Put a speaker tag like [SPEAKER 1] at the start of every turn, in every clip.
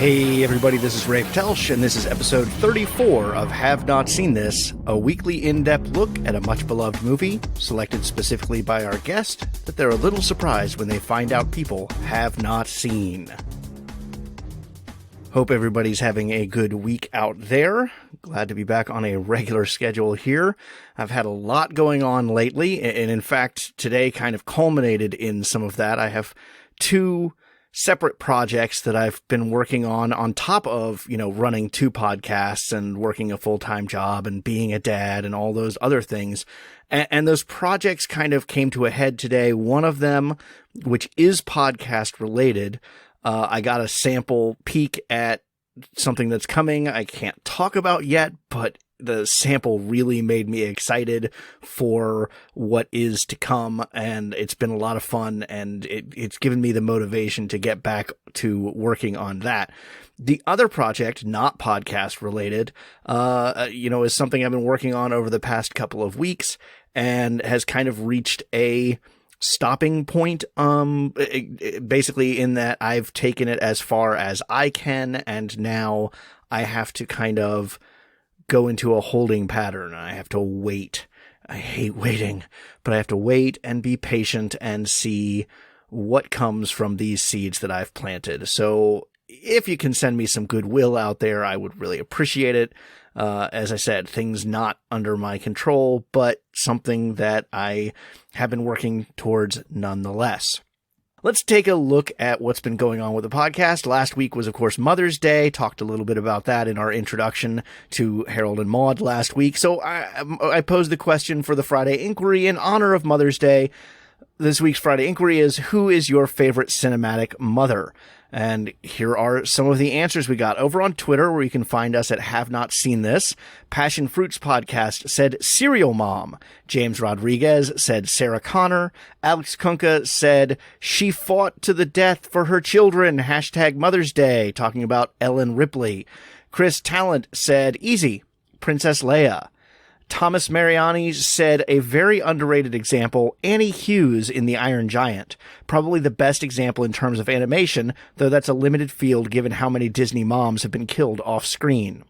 [SPEAKER 1] Hey everybody, this is Rafe Telsch, and this is episode 34 of Have Not Seen This, a weekly in-depth look at a much-beloved movie, selected specifically by our guest, that they're a little surprised when they find out people have not seen. Hope everybody's having a good week out there. Glad to be back on a regular schedule here. I've had a lot going on lately, and in fact, today kind of culminated in some of that. I have two separate projects that I've been working on top of, running two podcasts and working a full-time job and being a dad and all those other things. And those projects kind of came to a head today. One of them, which is podcast related, I got a sample peek at something that's coming I can't talk about yet, but the sample really made me excited for what is to come, and it's been a lot of fun, and it's given me the motivation to get back to working on that. The other project, not podcast related, is something I've been working on over the past couple of weeks and has kind of reached a stopping point, basically in that I've taken it as far as I can, and now I have to kind of go into a holding pattern. I have to wait. I hate waiting, but I have to wait and be patient and see what comes from these seeds that I've planted. So if you can send me some goodwill out there, I would really appreciate it. As I said, things not under my control, but something that I have been working towards nonetheless. Let's take a look at what's been going on with the podcast. Last week was, of course, Mother's Day. Talked a little bit about that in our introduction to Harold and Maude last week. So I posed the question for the Friday Inquiry in honor of Mother's Day. This week's Friday Inquiry is, who is your favorite cinematic mother? And here are some of the answers we got over on Twitter, where you can find us at Have Not Seen This. Passion Fruits Podcast said Serial Mom. James Rodriguez said Sarah Connor. Alex Kunka said she fought to the death for her children. Hashtag Mother's Day, talking about Ellen Ripley. Chris Talent said easy, Princess Leia. Thomas Mariani said a very underrated example, Annie Hughes in The Iron Giant. Probably the best example in terms of animation, though that's a limited field given how many Disney moms have been killed off screen.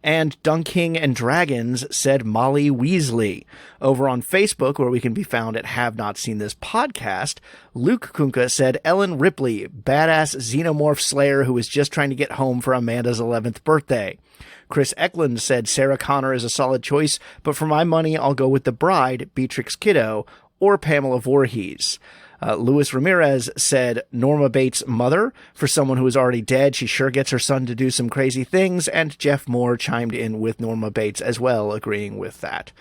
[SPEAKER 1] And Dunking and Dragons said Molly Weasley. Over on Facebook, where we can be found at Have Not Seen This Podcast, Luke Kunka said Ellen Ripley, badass xenomorph slayer who was just trying to get home for Amanda's 11th birthday. Chris Eklund said Sarah Connor is a solid choice, but for my money, I'll go with the bride, Beatrix Kiddo, or Pamela Voorhees. Luis Ramirez said Norma Bates' mother. For someone who is already dead, she sure gets her son to do some crazy things, and Jeff Moore chimed in with Norma Bates as well, agreeing with that.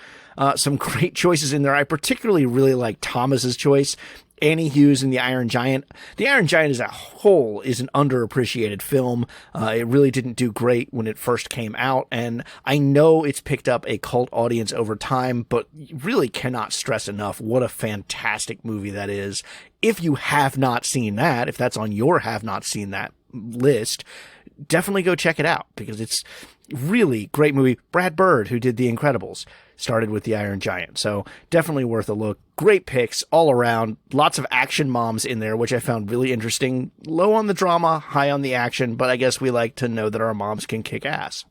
[SPEAKER 1] Some great choices in there. I particularly really like Thomas's choice. Annie Hughes in The Iron Giant. The Iron Giant as a whole is an underappreciated film. It really didn't do great when it first came out, and I know it's picked up a cult audience over time, but you really cannot stress enough what a fantastic movie that is. If you have not seen that, if that's on your have not seen that list, definitely go check it out, because it's really great movie. Brad Bird, who did The Incredibles, started with The Iron Giant, so definitely worth a look. Great picks all around. Lots of action moms in there, which I found really interesting. Low on the drama, high on the action, but I guess we like to know that our moms can kick ass.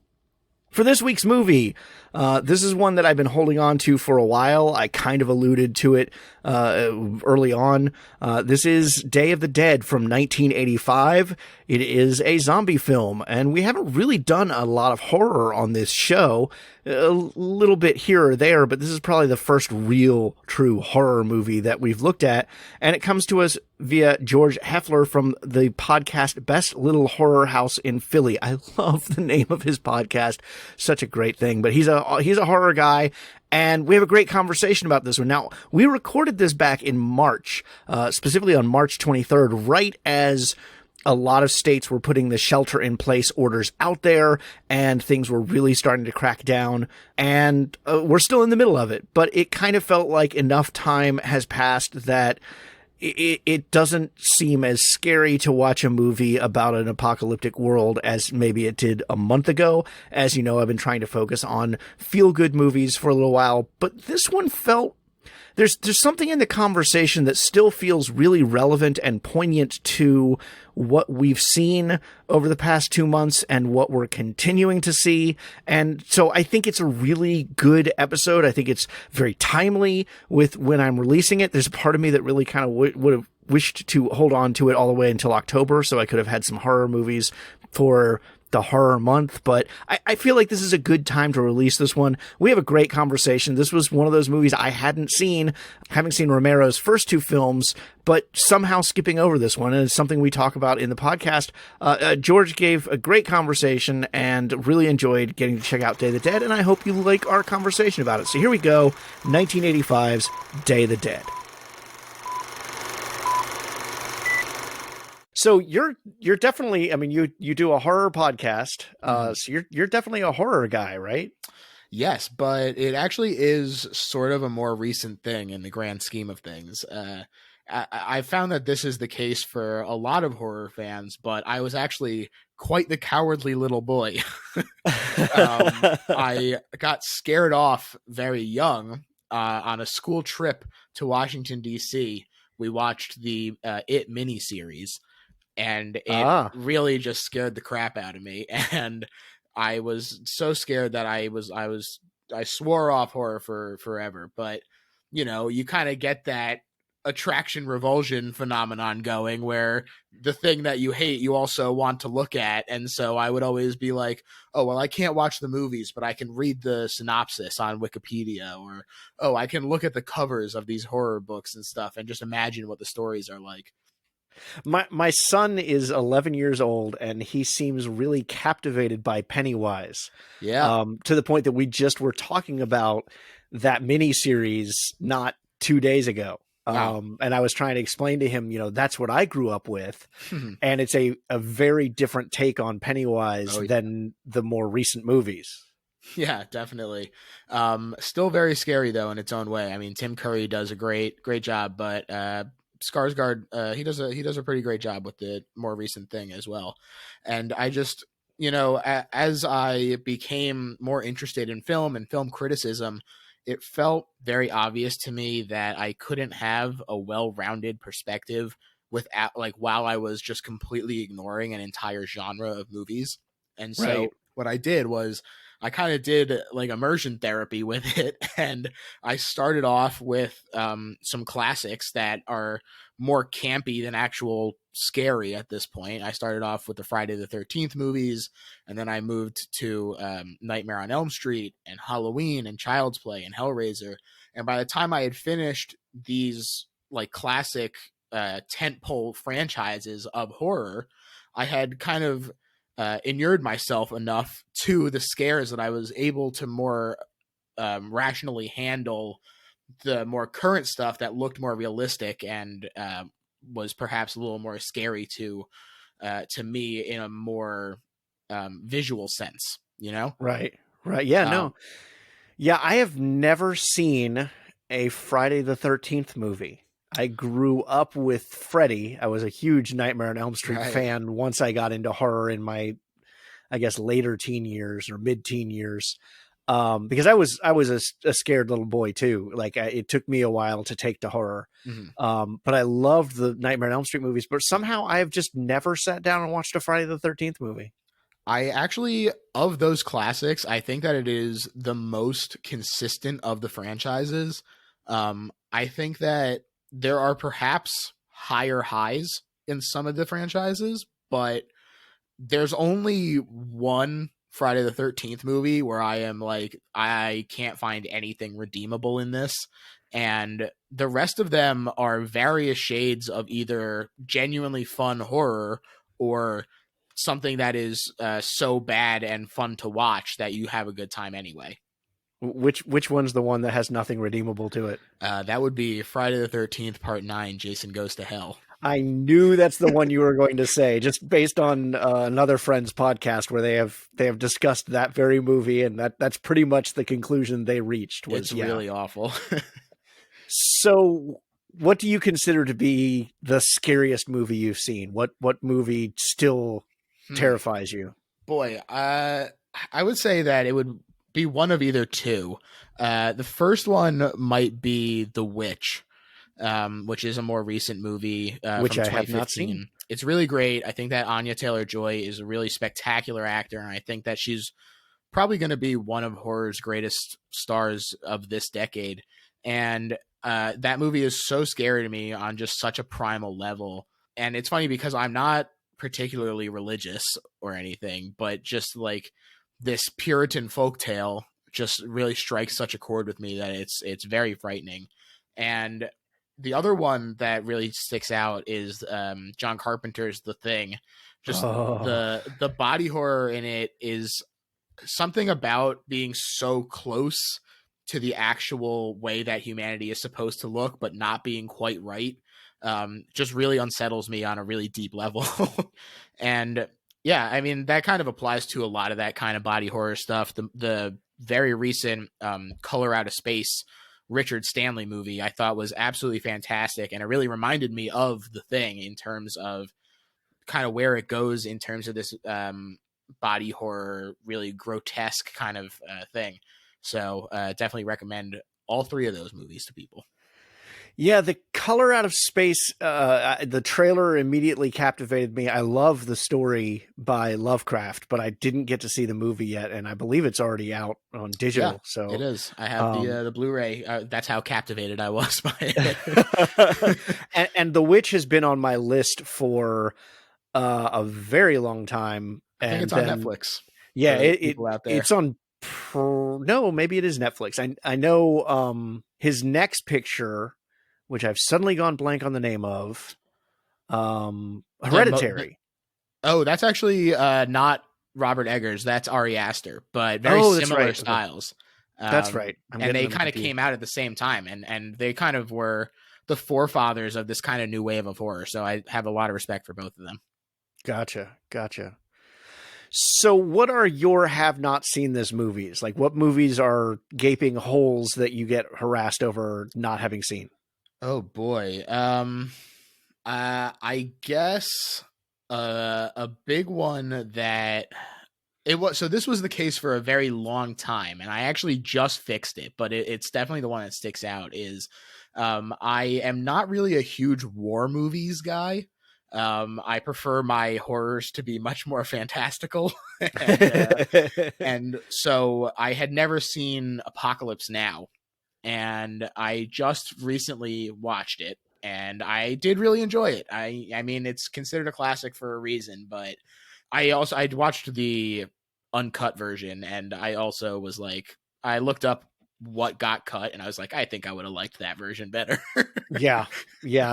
[SPEAKER 1] For this week's movie, this is one that I've been holding on to for a while. I kind of alluded to it early on. This is Day of the Dead from 1985. It is a zombie film, and we haven't really done a lot of horror on this show. A little bit here or there, but this is probably the first real, true horror movie that we've looked at, and it comes to us via George Heftler from the podcast Best Little Horror House in Philly. I love the name of his podcast. Such a great thing, but he's a horror guy, and we have a great conversation about this one. Now, we recorded this back in March, specifically on March 23rd, right as a lot of states were putting the shelter-in-place orders out there, and things were really starting to crack down, and we're still in the middle of it. But it kind of felt like enough time has passed that it doesn't seem as scary to watch a movie about an apocalyptic world as maybe it did a month ago. As you know, I've been trying to focus on feel-good movies for a little while, but this one felt There's something in the conversation that still feels really relevant and poignant to what we've seen over the past 2 months and what we're continuing to see. And so I think it's a really good episode. I think it's very timely with when I'm releasing it. There's a part of me that really kind of would have wished to hold on to it all the way until October, so I could have had some horror movies for the horror month, but I feel like this is a good time to release this one. We have a great conversation. This was one of those movies I hadn't seen, having seen Romero's first two films, but somehow skipping over this one, and it's something we talk about in the podcast. George gave a great conversation and really enjoyed getting to check out Day of the Dead, and I hope you like our conversation about it. So here we go, 1985's Day of the Dead. So you're definitely, I mean, you do a horror podcast, so you're definitely a horror guy, right?
[SPEAKER 2] Yes, but it actually is sort of a more recent thing in the grand scheme of things. I found that this is the case for a lot of horror fans, but I was actually quite the cowardly little boy. I got scared off very young on a school trip to Washington, D.C. We watched the It miniseries. And it really just scared the crap out of me. And I was so scared that I swore off horror for forever. But, you know, you kind of get that attraction revulsion phenomenon going where the thing that you hate, you also want to look at. And so I would always be like, oh, well, I can't watch the movies, but I can read the synopsis on Wikipedia, or, oh, I can look at the covers of these horror books and stuff and just imagine what the stories are like.
[SPEAKER 1] My son is 11 years old, and he seems really captivated by Pennywise.
[SPEAKER 2] Yeah.
[SPEAKER 1] To the point that we just were talking about that miniseries not 2 days ago.
[SPEAKER 2] Wow.
[SPEAKER 1] And I was trying to explain to him, you know, that's what I grew up with. And it's a very different take on Pennywise than the more recent movies.
[SPEAKER 2] Yeah, definitely. Still very scary, though, in its own way. I mean, Tim Curry does a great job, but Skarsgård, he does a pretty great job with the more recent thing as well. And I just, you know, as I became more interested in film and film criticism, it felt very obvious to me that I couldn't have a well-rounded perspective without, like, while I was just completely ignoring an entire genre of movies. And so what I did was I kind of did like immersion therapy with it. And I started off with some classics that are more campy than actual scary at this point. I started off with the Friday the 13th movies, and then I moved to Nightmare on Elm Street and Halloween and Child's Play and Hellraiser. And by the time I had finished these like classic tentpole franchises of horror, I had kind of inured myself enough to the scares that I was able to more rationally handle the more current stuff that looked more realistic and was perhaps a little more scary to me in a more visual sense, you know?
[SPEAKER 1] Right. Yeah, no. Yeah, I have never seen a Friday the 13th movie. I grew up with Freddy. I was a huge Nightmare on Elm Street fan once I got into horror in my, I guess, later teen years or mid-teen years. Because I was a scared little boy too. Like it took me a while to take to horror. But I loved the Nightmare on Elm Street movies, but somehow I have just never sat down and watched a Friday the 13th movie.
[SPEAKER 2] I actually, of those classics, I think that it is the most consistent of the franchises. I think that there are perhaps higher highs in some of the franchises, but there's only one Friday the 13th movie where I am like, I can't find anything redeemable in this. And the rest of them are various shades of either genuinely fun horror or something that is so bad and fun to watch that you have a good time anyway.
[SPEAKER 1] Which one's the one that has nothing redeemable to it?
[SPEAKER 2] That would be Friday the 13th, Part 9, Jason Goes to Hell.
[SPEAKER 1] I knew that's the one you were going to say, just based on another friend's podcast where they have discussed that very movie, and that's pretty much the conclusion they reached. Was,
[SPEAKER 2] it's really awful.
[SPEAKER 1] So, what do you consider to be the scariest movie you've seen? What movie still terrifies you?
[SPEAKER 2] Boy, I would say that it would be one of either two. The first one might be The Witch, which is a more recent movie
[SPEAKER 1] Which
[SPEAKER 2] from
[SPEAKER 1] I
[SPEAKER 2] 2015.
[SPEAKER 1] have not seen.
[SPEAKER 2] It's really great. I think that Anya Taylor-Joy is a really spectacular actor, and I think that she's probably going to be one of horror's greatest stars of this decade. And that movie is so scary to me on just such a primal level. And it's funny because I'm not particularly religious or anything, but just like this Puritan folktale just really strikes such a chord with me that it's very frightening. And the other one that really sticks out is John Carpenter's The Thing. Just the body horror in it is something about being so close to the actual way that humanity is supposed to look, but not being quite right. Just really unsettles me on a really deep level. And yeah, I mean, that kind of applies to a lot of that kind of body horror stuff. The very recent Color Out of Space Richard Stanley movie I thought was absolutely fantastic, and it really reminded me of The Thing in terms of kind of where it goes in terms of this body horror, really grotesque kind of thing. So definitely recommend all three of those movies to people.
[SPEAKER 1] Yeah, the Color Out of Space, the trailer immediately captivated me. I love the story by Lovecraft, but I didn't get to see the movie yet, and I believe it's already out on digital.
[SPEAKER 2] Yeah,
[SPEAKER 1] so
[SPEAKER 2] it is. I have the Blu-ray. That's how captivated I was by it.
[SPEAKER 1] and The Witch has been on my list for a very long time.
[SPEAKER 2] I think it's on Netflix.
[SPEAKER 1] Yeah, it's on. No, maybe it is Netflix. I know his next picture, which I've suddenly gone blank on the name of, Hereditary.
[SPEAKER 2] That's actually not Robert Eggers. That's Ari Aster, but very similar styles.
[SPEAKER 1] That's right.
[SPEAKER 2] And they kind of came out at the same time, and they kind of were the forefathers of this kind of new wave of horror. So I have a lot of respect for both of them.
[SPEAKER 1] Gotcha. So what are your have not seen this movies? Like, what movies are gaping holes that you get harassed over not having seen?
[SPEAKER 2] Oh boy. I guess a big one that it was. So this was the case for a very long time, and I actually just fixed it, but it's definitely the one that sticks out is I am not really a huge war movies guy. I prefer my horrors to be much more fantastical. And so I had never seen Apocalypse Now, and I just recently watched it, and I did really enjoy it. I mean, it's considered a classic for a reason, but I'd watched the uncut version, and I also was like, I looked up what got cut, and I was like, I think I would have liked that version better.
[SPEAKER 1] Yeah,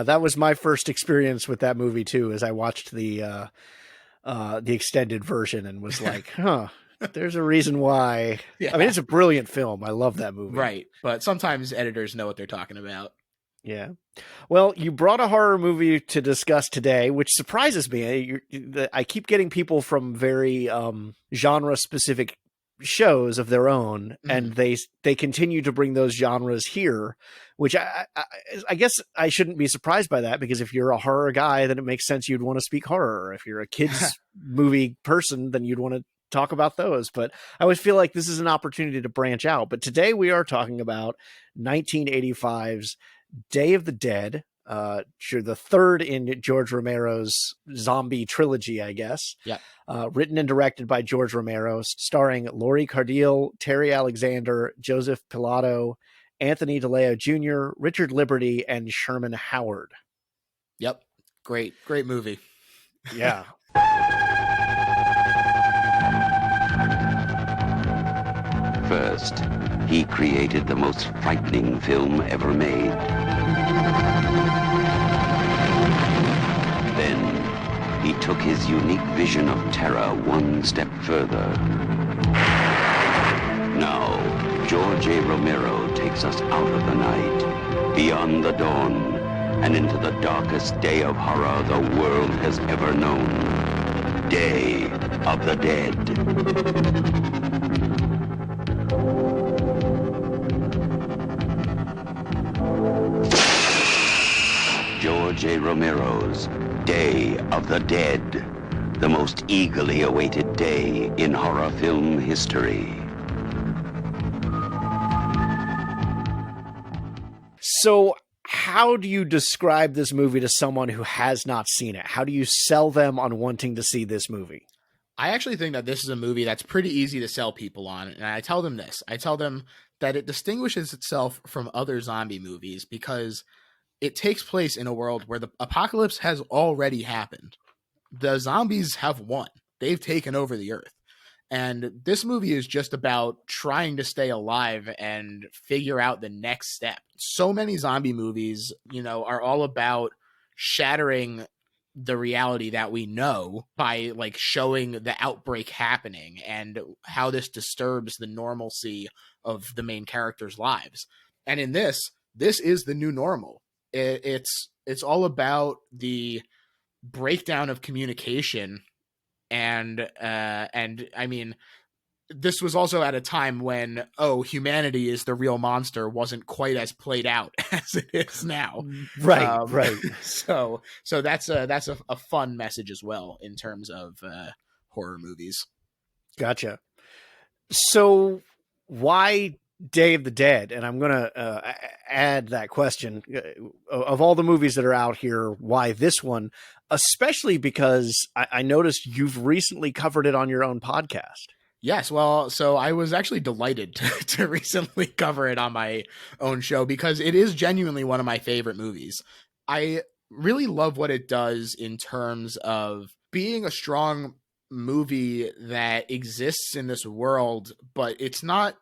[SPEAKER 1] that was my first experience with that movie too, as I watched the extended version and was like, huh, there's a reason why. Yeah. I mean, it's a brilliant film. I love that movie.
[SPEAKER 2] Right, but sometimes editors know what they're talking about.
[SPEAKER 1] Yeah. Well, you brought a horror movie to discuss today, which surprises me. I keep getting people from very genre specific shows of their own, and they continue to bring those genres here, which I guess I shouldn't be surprised by that, because if you're a horror guy, then it makes sense you'd want to speak horror. If you're a kids movie person, then you'd want to talk about those. But I always feel like this is an opportunity to branch out. But today we are talking about 1985's Day of the Dead, the third in George Romero's zombie trilogy, I guess.
[SPEAKER 2] Yeah.
[SPEAKER 1] Written and directed by George Romero, starring Laurie Cardeal, Terry Alexander, Joseph Pilato, Anthony DeLeo Jr., Richard Liberty, and Sherman Howard.
[SPEAKER 2] Yep. Great movie.
[SPEAKER 1] Yeah.
[SPEAKER 3] First, he created the most frightening film ever made. Then, he took his unique vision of terror one step further. Now, George A. Romero takes us out of the night, beyond the dawn, and into the darkest day of horror the world has ever known. Day of the Dead. George A. Romero's Day of the Dead, the most eagerly awaited day in horror film history.
[SPEAKER 1] So how do you describe this movie to someone who has not seen it? How do you sell them on wanting to see this movie?
[SPEAKER 2] I actually think that this is a movie that's pretty easy to sell people on. And I tell them this. I tell them that it distinguishes itself from other zombie movies because it takes place in a world where the apocalypse has already happened. The zombies have won. They've taken over the earth. And this movie is just about trying to stay alive and figure out the next step. So many zombie movies, are all about shattering the reality that we know by like showing the outbreak happening and how this disturbs the normalcy of the main characters' lives. And in this is the new normal. It's all about the breakdown of communication and I mean, this was also at a time when humanity is the real monster wasn't quite as played out as it is now.
[SPEAKER 1] Right.
[SPEAKER 2] So that's a fun message as well in terms of horror movies.
[SPEAKER 1] Gotcha. So why Day of the Dead? And I'm going to add that question of all the movies that are out here, why this one, especially because I noticed you've recently covered it on your own podcast.
[SPEAKER 2] Yes, well, so I was actually delighted to recently cover it on my own show because it is genuinely one of my favorite movies. I really love what it does in terms of being a strong movie that exists in this world, but it's not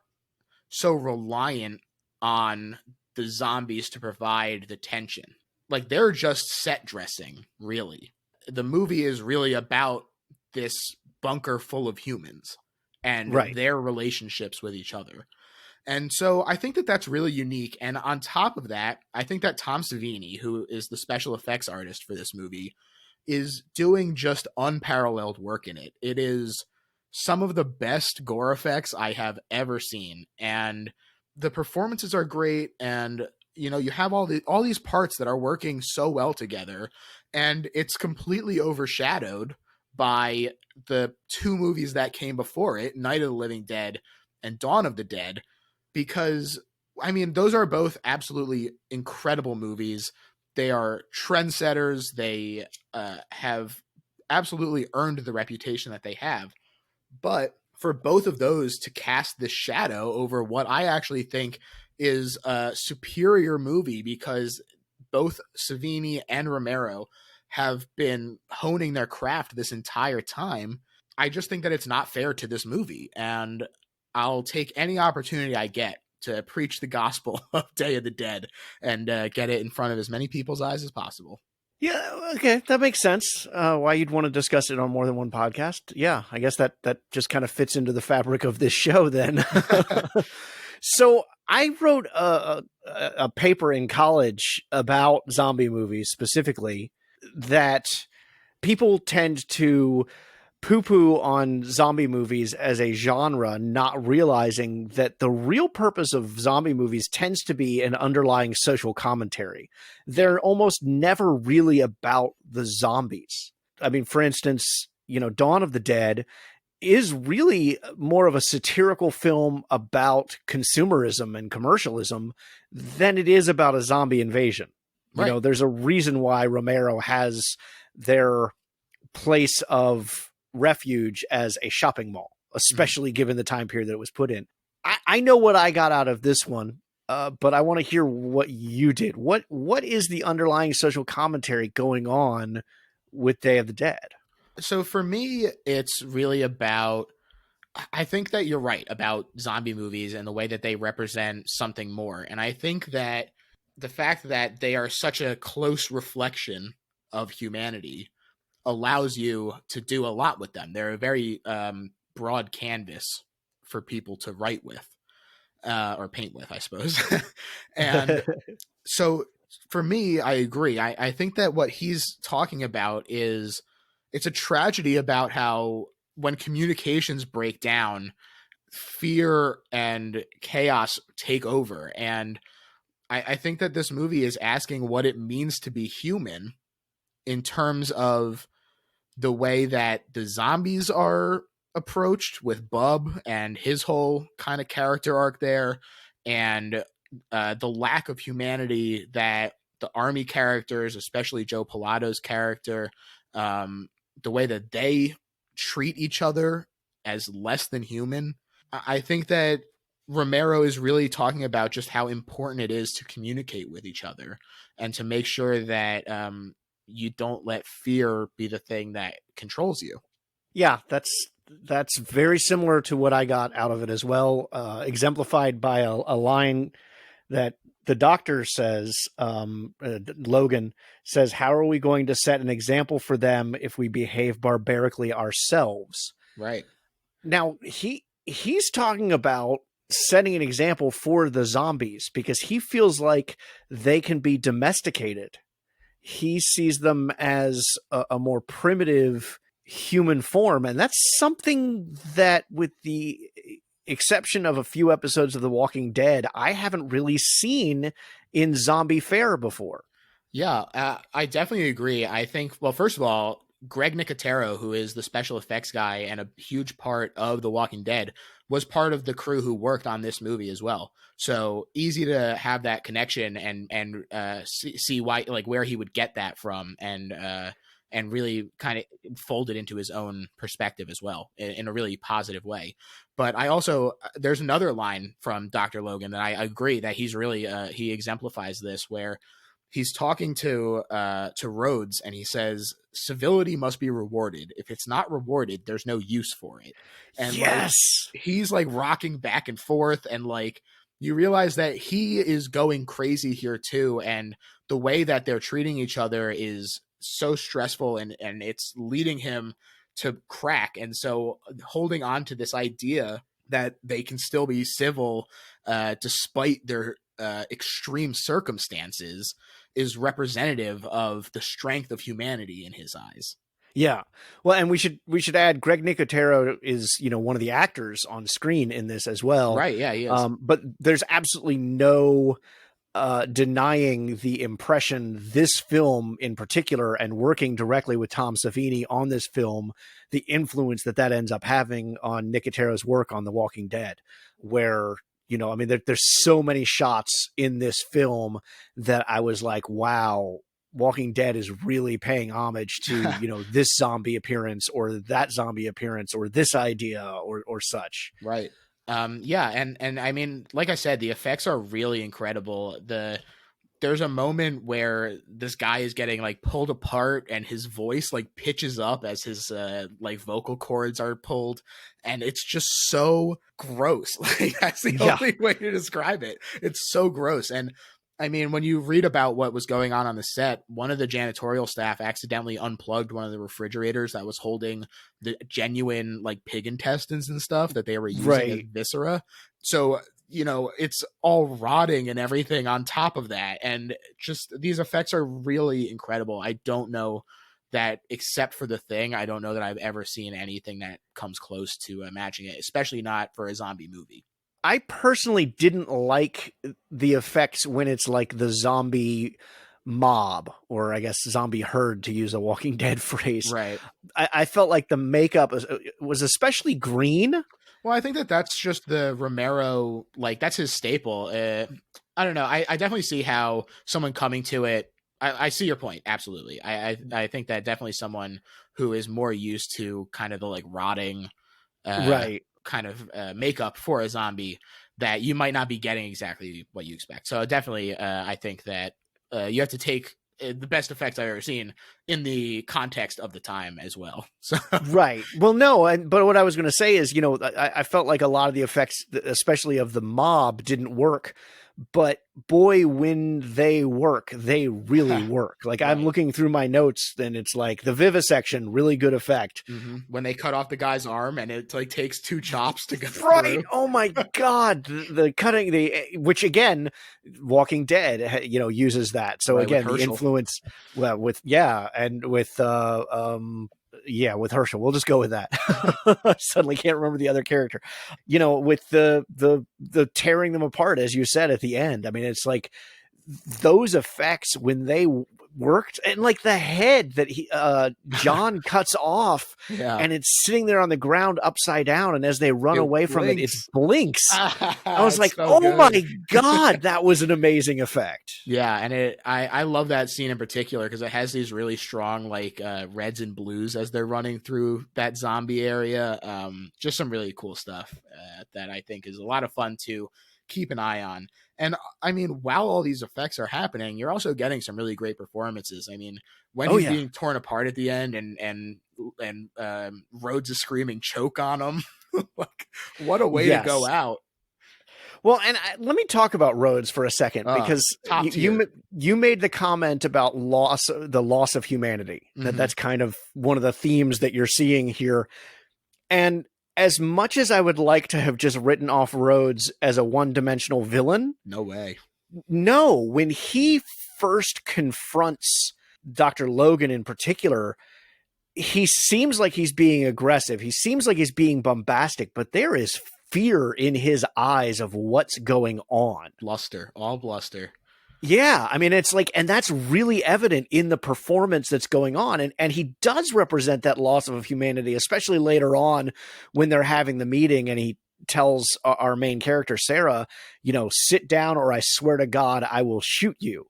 [SPEAKER 2] so reliant on the zombies to provide the tension. Like, they're just set dressing, really. The movie is really about this bunker full of humans and their relationships with each other. And so I think that that's really unique. And on top of that, I think that Tom Savini, who is the special effects artist for this movie, is doing just unparalleled work in it. It is some of the best gore effects I have ever seen. And the performances are great. And, you have all these parts that are working so well together. And it's completely overshadowed by the two movies that came before it, Night of the Living Dead and Dawn of the Dead, because, I mean, those are both absolutely incredible movies. They are trendsetters. They have absolutely earned the reputation that they have. But for both of those to cast this shadow over what I actually think is a superior movie, because both Savini and Romero have been honing their craft this entire time, I just think that it's not fair to this movie. And I'll take any opportunity I get to preach the gospel of Day of the Dead and get it in front of as many people's eyes as possible.
[SPEAKER 1] Yeah, okay, that makes sense. Why you'd want to discuss it on more than one podcast. Yeah, I guess that just kind of fits into the fabric of this show then. So I wrote a paper in college about zombie movies specifically, that people tend to poo-poo on zombie movies as a genre, not realizing that the real purpose of zombie movies tends to be an underlying social commentary. They're almost never really about the zombies. I mean, for instance, Dawn of the Dead is really more of a satirical film about consumerism and commercialism than it is about a zombie invasion.
[SPEAKER 2] Right.
[SPEAKER 1] There's a reason why Romero has their place of refuge as a shopping mall, especially given the time period that it was put in. I know what I got out of this one, but I want to hear what you did. What is the underlying social commentary going on with Day of the Dead?
[SPEAKER 2] So for me, it's really about, I think that you're right about zombie movies and the way that they represent something more. And I think that the fact that they are such a close reflection of humanity allows you to do a lot with them. They're a very broad canvas for people to write with or paint with, I suppose. And so for me, I agree. I think that what he's talking about is, it's a tragedy about how when communications break down, fear and chaos take over. And I think that this movie is asking what it means to be human in terms of the way that the zombies are approached with Bub and his whole kind of character arc there, and the lack of humanity that the army characters, especially Joe Pilato's character, the way that they treat each other as less than human. I think that Romero is really talking about just how important it is to communicate with each other and to make sure that you don't let fear be the thing that controls you.
[SPEAKER 1] Yeah, that's very similar to what I got out of it as well, exemplified by a line that the doctor says, Logan says, "How are we going to set an example for them if we behave barbarically ourselves?"
[SPEAKER 2] Right.
[SPEAKER 1] Now, he's talking about setting an example for the zombies because he feels like they can be domesticated. He sees them as a more primitive human form, and that's something that, with the exception of a few episodes of The Walking Dead, I haven't really seen in zombie fare before.
[SPEAKER 2] Yeah, I definitely agree. I think, well, first of all, Greg Nicotero, who is the special effects guy and a huge part of The Walking Dead, was part of the crew who worked on this movie as well. So easy to have that connection and see why, like, where he would get that from, and really kind of fold it into his own perspective as well in a really positive way. But I also, there's another line from Dr. Logan that I agree that he's really, he exemplifies this, where he's talking to Rhodes and he says, civility must be rewarded. If it's not rewarded, there's no use for it. And
[SPEAKER 1] yes,
[SPEAKER 2] like, he's like rocking back and forth, and like, you realize that he is going crazy here too. And the way that they're treating each other is so stressful, and it's leading him to crack. And so holding on to this idea that they can still be civil despite their extreme circumstances is representative of the strength of humanity in his eyes.
[SPEAKER 1] Yeah. Well, and we should add Greg Nicotero is, one of the actors on screen in this as well.
[SPEAKER 2] Right. Yeah, he is.
[SPEAKER 1] But there's absolutely no denying the impression this film in particular, and working directly with Tom Savini on this film, the influence that ends up having on Nicotero's work on The Walking Dead, where, there's so many shots in this film that I was like, wow, Walking Dead is really paying homage to, this zombie appearance or that zombie appearance or this idea or such.
[SPEAKER 2] Right. Yeah. And I mean, like I said, the effects are really incredible. There's a moment where this guy is getting like pulled apart and his voice like pitches up as his like vocal cords are pulled, and it's just so gross. Like, that's the only way to describe it. It's so gross. And I mean, when you read about what was going on the set, one of the janitorial staff accidentally unplugged one of the refrigerators that was holding the genuine like pig intestines and stuff that they were using as viscera. So, it's all rotting and everything on top of that. And just these effects are really incredible. I don't know that, except for The Thing, I don't know that I've ever seen anything that comes close to matching it, especially not for a zombie movie.
[SPEAKER 1] I personally didn't like the effects when it's like the zombie mob, or I guess zombie herd, to use a Walking Dead phrase.
[SPEAKER 2] Right.
[SPEAKER 1] I felt like the makeup was especially green.
[SPEAKER 2] Well, I think that's just the Romero, like, that's his staple. I don't know. I definitely see how someone coming to it, I see your point. Absolutely. I think that definitely someone who is more used to kind of the like rotting,
[SPEAKER 1] right,
[SPEAKER 2] kind of makeup for a zombie, that you might not be getting exactly what you expect. So definitely, I think that you have to take the best effects I've ever seen in the context of the time as well. So
[SPEAKER 1] right. Well, no, but what I was going to say is, I felt like a lot of the effects, especially of the mob, didn't work. But boy, when they work, they really work. Like, right. I'm looking through my notes and it's like the vivisection, really good effect.
[SPEAKER 2] Mm-hmm. When they cut off the guy's arm and it like takes 2 chops to go
[SPEAKER 1] right.
[SPEAKER 2] through.
[SPEAKER 1] Oh my God. The cutting, which again, Walking Dead, uses that. So right, again, the influence, well, with Herschel. We'll just go with that. I suddenly can't remember the other character. With the tearing them apart, as you said at the end. I mean, it's like those effects when they worked. And like the head that John cuts off,
[SPEAKER 2] Yeah.
[SPEAKER 1] and it's sitting there on the ground upside down, and as they run away from it, it blinks. I was like,
[SPEAKER 2] so
[SPEAKER 1] oh
[SPEAKER 2] good.
[SPEAKER 1] my God, that was an amazing effect.
[SPEAKER 2] Yeah, and I love that scene in particular because it has these really strong like reds and blues as they're running through that zombie area. Just some really cool stuff that I think is a lot of fun to keep an eye on. And I mean, while all these effects are happening, you're also getting some really great performances. I mean, when he's being torn apart at the end and Rhodes is screaming choke on him, like what a way to go out.
[SPEAKER 1] Well, and let me talk about Rhodes for a second, because you made the comment about the loss of humanity. That's kind of one of the themes that you're seeing here. And as much as I would like to have just written off Rhodes as a one-dimensional villain,
[SPEAKER 2] no way.
[SPEAKER 1] No, when he first confronts Dr. Logan in particular, he seems like he's being aggressive. He seems like he's being bombastic, but there is fear in his eyes of what's going on.
[SPEAKER 2] Bluster, all bluster.
[SPEAKER 1] Yeah, I mean, it's like, and that's really evident in the performance that's going on. And he does represent that loss of humanity, especially later on when they're having the meeting and he tells our main character, Sarah, sit down or I swear to God, I will shoot you.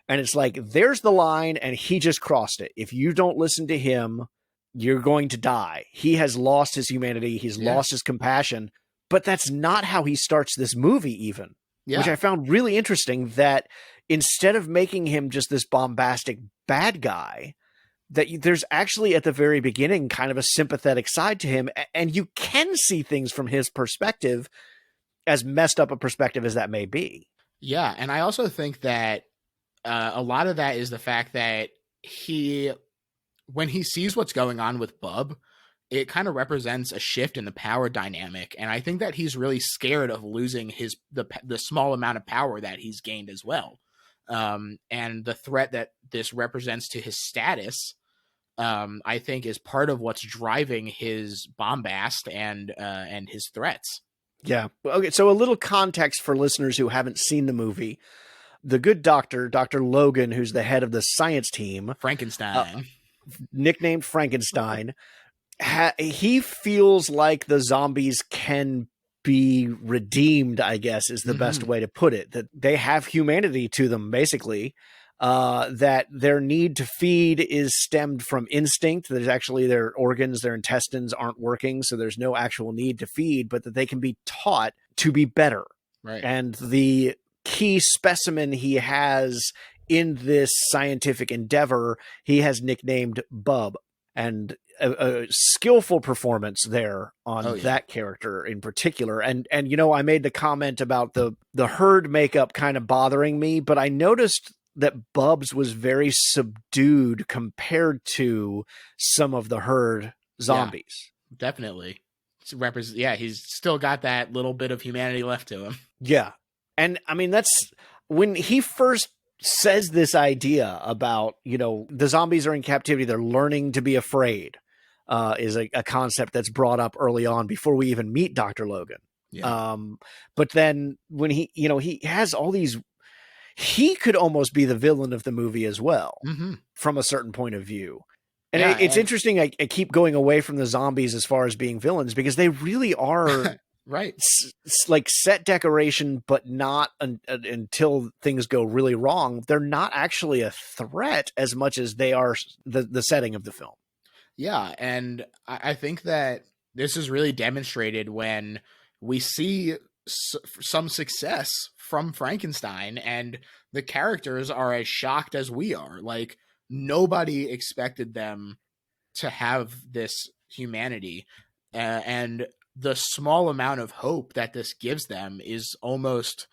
[SPEAKER 1] And it's like, there's the line and he just crossed it. If you don't listen to him, you're going to die. He has lost his humanity. He's lost his compassion. But that's not how he starts this movie even. Yeah. Which I found really interesting, that instead of making him just this bombastic bad guy, that there's actually at the very beginning kind of a sympathetic side to him. And you can see things from his perspective, as messed up a perspective as that may be.
[SPEAKER 2] Yeah. And I also think that a lot of that is the fact that when he sees what's going on with Bub, it kind of represents a shift in the power dynamic. And I think that he's really scared of losing the small amount of power that he's gained as well. And the threat that this represents to his status, I think is part of what's driving his bombast and his threats.
[SPEAKER 1] Yeah. Okay. So a little context for listeners who haven't seen the movie. The good doctor, Dr. Logan, who's the head of the science team,
[SPEAKER 2] Frankenstein,
[SPEAKER 1] nicknamed Frankenstein, he feels like the zombies can be redeemed, I guess is the best way to put it, that they have humanity to them, basically, that their need to feed is stemmed from instinct. There's actually their organs, their intestines aren't working, so there's no actual need to feed, but that they can be taught to be better.
[SPEAKER 2] Right.
[SPEAKER 1] And the key specimen he has in this scientific endeavor, he has nicknamed Bub. And a skillful performance there on that character in particular. And I made the comment about the herd makeup kind of bothering me, but I noticed that Bub's was very subdued compared to some of the herd zombies.
[SPEAKER 2] Yeah, definitely. He's still got that little bit of humanity left to him.
[SPEAKER 1] Yeah. And I mean, that's when he first says this idea about, the zombies are in captivity, they're learning to be afraid, is a concept that's brought up early on before we even meet Dr. Logan. Yeah. But then when he has all these, he could almost be the villain of the movie as well, from a certain point of view. And it's interesting. I keep going away from the zombies as far as being villains, because they really are
[SPEAKER 2] right.
[SPEAKER 1] Like set decoration, but not until things go really wrong. They're not actually a threat as much as they are the setting of the film.
[SPEAKER 2] Yeah. And I think that this is really demonstrated when we see some success from Frankenstein and the characters are as shocked as we are. Like, nobody expected them to have this humanity, and the small amount of hope that this gives them is almost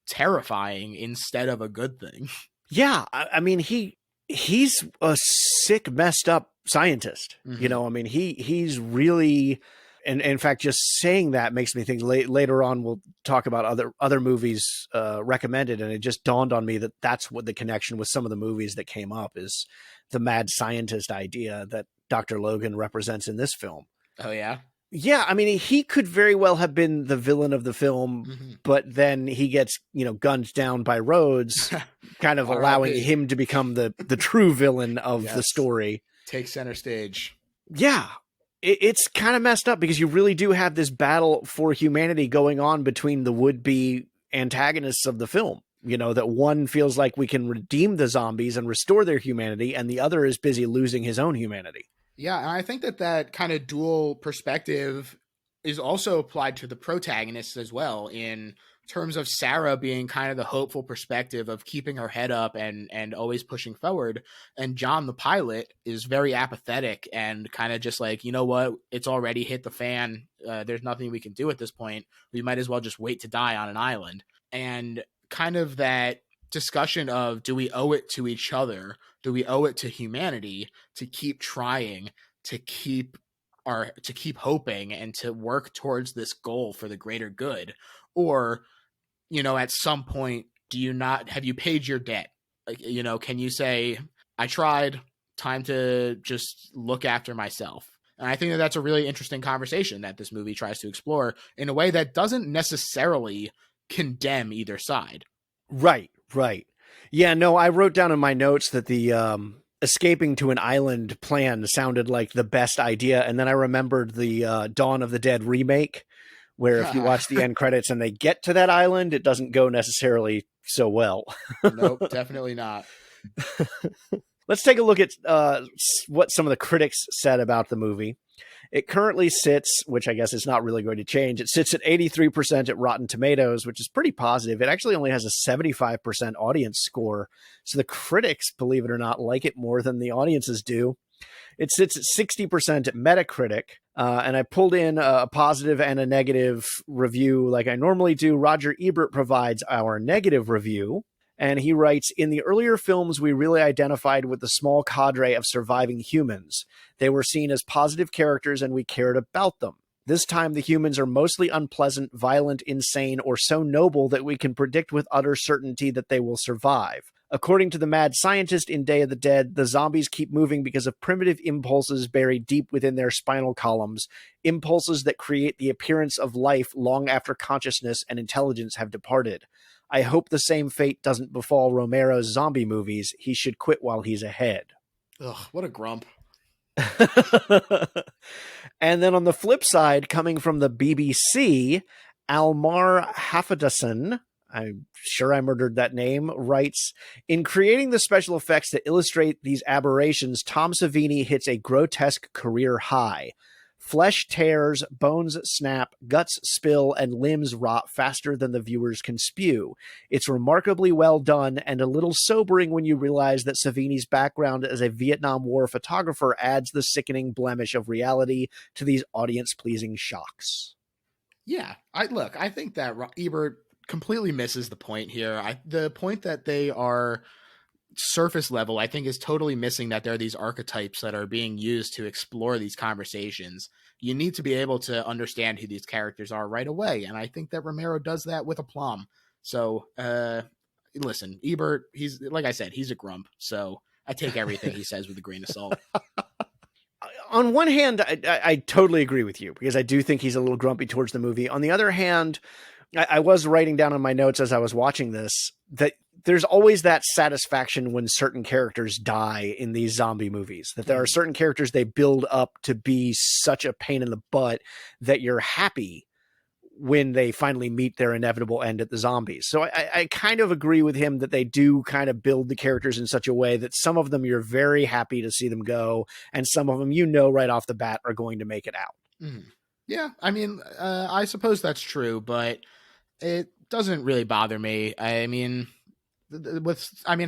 [SPEAKER 2] terrifying instead of a good thing.
[SPEAKER 1] Yeah. I mean, he's a sick, messed up scientist. I mean, he's really, and in fact, just saying that makes me think later on, we'll talk about other movies recommended. And it just dawned on me that that's what the connection with some of the movies that came up is the mad scientist idea that Dr. Logan represents in this film.
[SPEAKER 2] Oh yeah.
[SPEAKER 1] Yeah, I mean, he could very well have been the villain of the film, but then he gets, gunned down by Rhodes, kind of allowing
[SPEAKER 2] R.I.P..
[SPEAKER 1] him to become the true villain of the
[SPEAKER 2] Yes.
[SPEAKER 1] story.
[SPEAKER 2] Take center stage.
[SPEAKER 1] Yeah, it's kind of messed up because you really do have this battle for humanity going on between the would-be antagonists of the film. That one feels like we can redeem the zombies and restore their humanity, and the other is busy losing his own humanity.
[SPEAKER 2] Yeah, and I think that kind of dual perspective is also applied to the protagonists as well, in terms of Sarah being kind of the hopeful perspective of keeping her head up and always pushing forward, and John the pilot is very apathetic and kind of just like, you know what, it's already hit the fan. There's nothing we can do at this point. We might as well just wait to die on an island. And kind of that discussion of, do we owe it to each other? Do we owe it to humanity to keep trying, to keep hoping, and to work towards this goal for the greater good? Or, at some point, have you paid your debt? Like, can you say, I tried, time to just look after myself? And I think that that's a really interesting conversation that this movie tries to explore in a way that doesn't necessarily condemn either side.
[SPEAKER 1] Right. Yeah, no, I wrote down in my notes that the escaping to an island plan sounded like the best idea. And then I remembered the Dawn of the Dead remake, where if you watch the end credits and they get to that island, it doesn't go necessarily so well.
[SPEAKER 2] Nope, definitely not.
[SPEAKER 1] Let's take a look at what some of the critics said about the movie. It currently sits, which I guess is not really going to change, it sits at 83% at Rotten Tomatoes, which is pretty positive. It actually only has a 75% audience score. So the critics, believe it or not, like it more than the audiences do. It sits at 60% at Metacritic. And I pulled in a positive and a negative review like I normally do. Roger Ebert provides our negative review. And he writes, in the earlier films, we really identified with the small cadre of surviving humans. They were seen as positive characters and we cared about them. This time, the humans are mostly unpleasant, violent, insane, or so noble that we can predict with utter certainty that they will survive. According to the mad scientist in Day of the Dead, the zombies keep moving because of primitive impulses buried deep within their spinal columns, impulses that create the appearance of life long after consciousness and intelligence have departed. I hope the same fate doesn't befall Romero's zombie movies. He should quit while he's ahead.
[SPEAKER 2] Ugh, what a grump.
[SPEAKER 1] And then on the flip side, coming from the BBC, Almar Hafadason, I'm sure I murdered that name, writes, in creating the special effects that illustrate these aberrations, Tom Savini hits a grotesque career high. Flesh tears, bones snap, guts spill, and limbs rot faster than the viewers can spew. It's remarkably well done and a little sobering when you realize that Savini's background as a Vietnam War photographer adds the sickening blemish of reality to these audience-pleasing shocks.
[SPEAKER 2] Yeah, I think that Ebert completely misses the point here. The point that they are surface level, I think, is totally missing that there are these archetypes that are being used to explore these conversations. You need to be able to understand who these characters are right away, and I think that Romero does that with aplomb. So, listen, Ebert, he's, like I said, he's a grump, so I take everything he says with a grain of salt.
[SPEAKER 1] On one hand, I totally agree with you, because I do think he's a little grumpy towards the movie. On the other hand, I was writing down in my notes as I was watching this that there's always that satisfaction when certain characters die in these zombie movies, that there are certain characters they build up to be such a pain in the butt that you're happy when they finally meet their inevitable end at the zombies. So I kind of agree with him that they do kind of build the characters in such a way that some of them you're very happy to see them go, and some of them, right off the bat, are going to make it out.
[SPEAKER 2] Mm-hmm. Yeah, I mean, I suppose that's true, but it doesn't really bother me. I mean,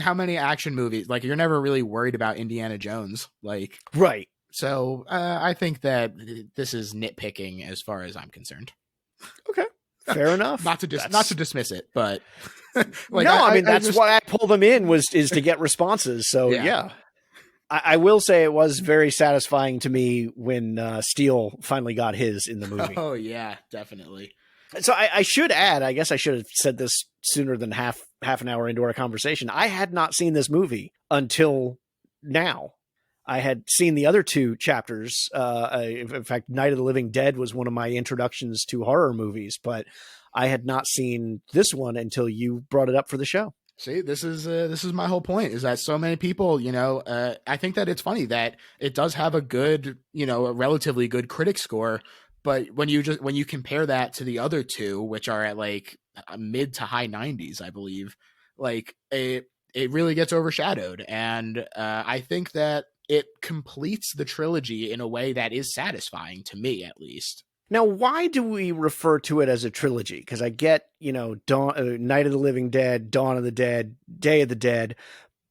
[SPEAKER 2] how many action movies? Like, you're never really worried about Indiana Jones, like,
[SPEAKER 1] right?
[SPEAKER 2] So I think that this is nitpicking as far as I'm concerned.
[SPEAKER 1] Okay, fair enough.
[SPEAKER 2] Not to dismiss it, but
[SPEAKER 1] like, no, I mean that's why I pulled them in is to get responses. So yeah. I will say it was very satisfying to me when Steele finally got his in the movie.
[SPEAKER 2] Oh yeah, definitely.
[SPEAKER 1] So I should add, I guess I should have said this sooner than half an hour into our conversation. I had not seen this movie until now. I had seen the other two chapters. In fact, Night of the Living Dead was one of my introductions to horror movies, but I had not seen this one until you brought it up for the show.
[SPEAKER 2] See, this is my whole point, is that so many people, I think that it's funny that it does have a good, a relatively good critic score, but when you compare that to the other two, which are at like mid to high 90s, I believe, like it really gets overshadowed. And I think that it completes the trilogy in a way that is satisfying to me, at least.
[SPEAKER 1] Now, why do we refer to it as a trilogy? Because I get, Night of the Living Dead, Dawn of the Dead, Day of the Dead,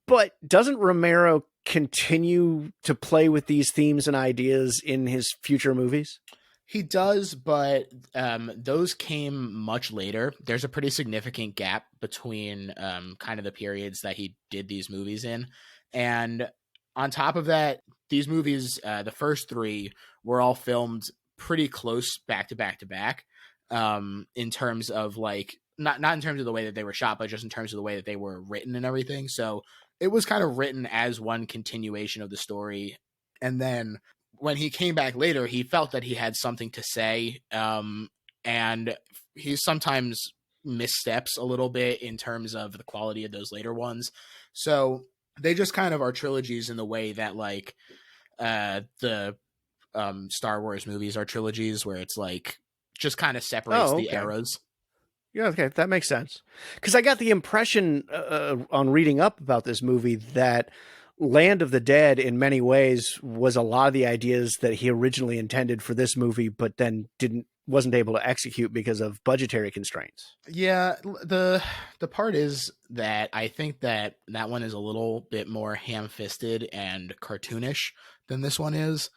[SPEAKER 1] but doesn't Romero continue to play with these themes and ideas in his future movies?
[SPEAKER 2] He does, but those came much later. There's a pretty significant gap between kind of the periods that he did these movies in. And on top of that, these movies, the first three, were all filmed pretty close back to back to back, in terms of like not in terms of the way that they were shot, but just in terms of the way that they were written and everything. So it was kind of written as one continuation of the story. And then when he came back later, he felt that he had something to say, and he sometimes missteps a little bit in terms of the quality of those later ones. So they just kind of are trilogies in the way that like the Star Wars movies are trilogies, where it's like just kind of separates the eras.
[SPEAKER 1] Yeah, okay, that makes sense. Because I got the impression on reading up about this movie that Land of the Dead in many ways was a lot of the ideas that he originally intended for this movie, but then wasn't able to execute because of budgetary constraints.
[SPEAKER 2] Yeah, the part is that I think that one is a little bit more ham-fisted and cartoonish than this one is.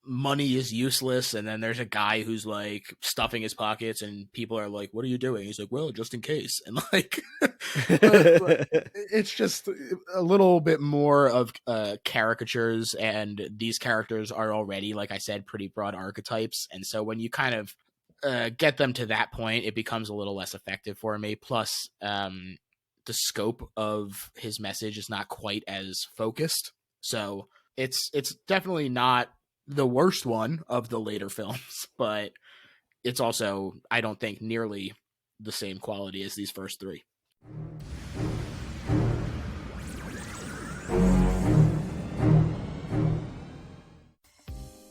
[SPEAKER 2] Money is useless, and then there's a guy who's like stuffing his pockets, and people are like, "What are you doing?" He's like, "Well, just in case." And like it's just a little bit more of caricatures, and these characters are already, like I said, pretty broad archetypes, and so when you kind of get them to that point, it becomes a little less effective for me. Plus the scope of his message is not quite as focused, so it's definitely not the worst one of the later films, but it's also, I don't think, nearly the same quality as these first three.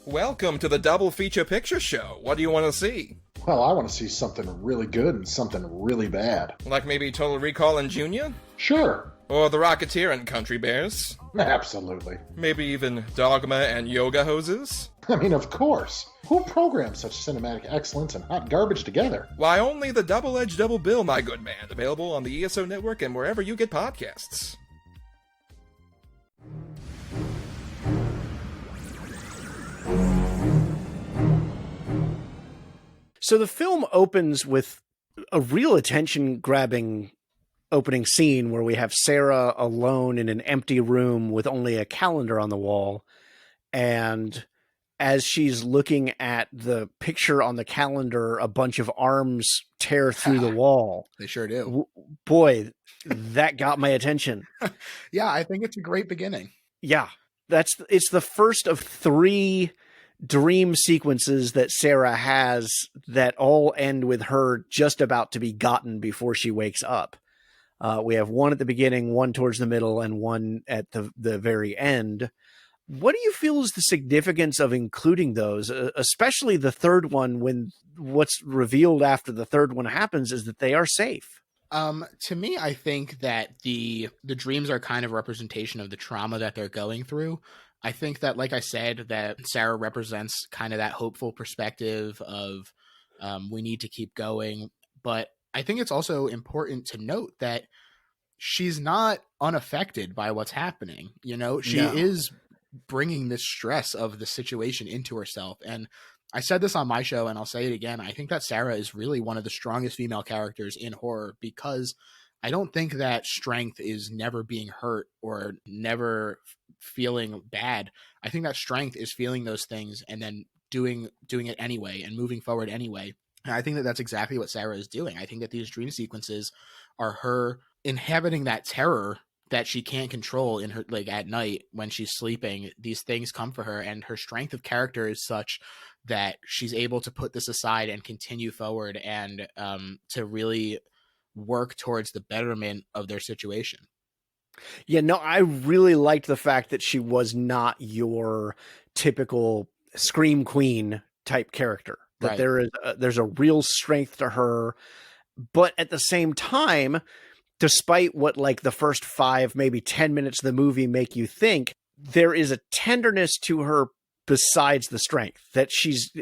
[SPEAKER 4] Welcome to the Double Feature Picture Show. What do you want to see?
[SPEAKER 5] Well, I want to see something really good and something really bad.
[SPEAKER 4] Like maybe Total Recall and Junior?
[SPEAKER 5] Sure.
[SPEAKER 4] Or The Rocketeer and Country Bears?
[SPEAKER 5] Absolutely.
[SPEAKER 4] Maybe even Dogma and Yoga Hoses?
[SPEAKER 5] I mean, of course. Who programs such cinematic excellence and hot garbage together?
[SPEAKER 4] Why, only the Double-Edged Double Bill, my good man. Available on the ESO Network and wherever you get podcasts.
[SPEAKER 1] So the film opens with a real attention-grabbing opening scene where we have Sarah alone in an empty room with only a calendar on the wall. And as she's looking at the picture on the calendar, a bunch of arms tear through the wall.
[SPEAKER 2] They sure do.
[SPEAKER 1] Boy, that got my attention.
[SPEAKER 2] Yeah, I think it's a great beginning.
[SPEAKER 1] Yeah, it's the first of 3 dream sequences that Sarah has that all end with her just about to be gotten before she wakes up. We have one at the beginning, one towards the middle, and one at the very end. What do you feel is the significance of including those, especially the third one, when what's revealed after the third one happens is that they are safe?
[SPEAKER 2] To me, I think that the dreams are kind of a representation of the trauma that they're going through. I think that, like I said, that Sarah represents kind of that hopeful perspective of we need to keep going. But I think it's also important to note that she's not unaffected by what's happening. She is bringing this stress of the situation into herself. And I said this on my show, and I'll say it again. I think that Sarah is really one of the strongest female characters in horror, because I don't think that strength is never being hurt or never feeling bad. I think that strength is feeling those things and then doing it anyway and moving forward anyway. And I think that that's exactly what Sarah is doing. I think that these dream sequences are her inhabiting that terror that she can't control in her, like at night when she's sleeping, these things come for her, and her strength of character is such that she's able to put this aside and continue forward and to really work towards the betterment of their situation.
[SPEAKER 1] Yeah, no, I really liked the fact that she was not your typical scream queen type character. That
[SPEAKER 2] Right.
[SPEAKER 1] there's a real strength to her, but at the same time, despite what like the first 5, maybe 10 minutes of the movie make you think, there is a tenderness to her besides the strength. That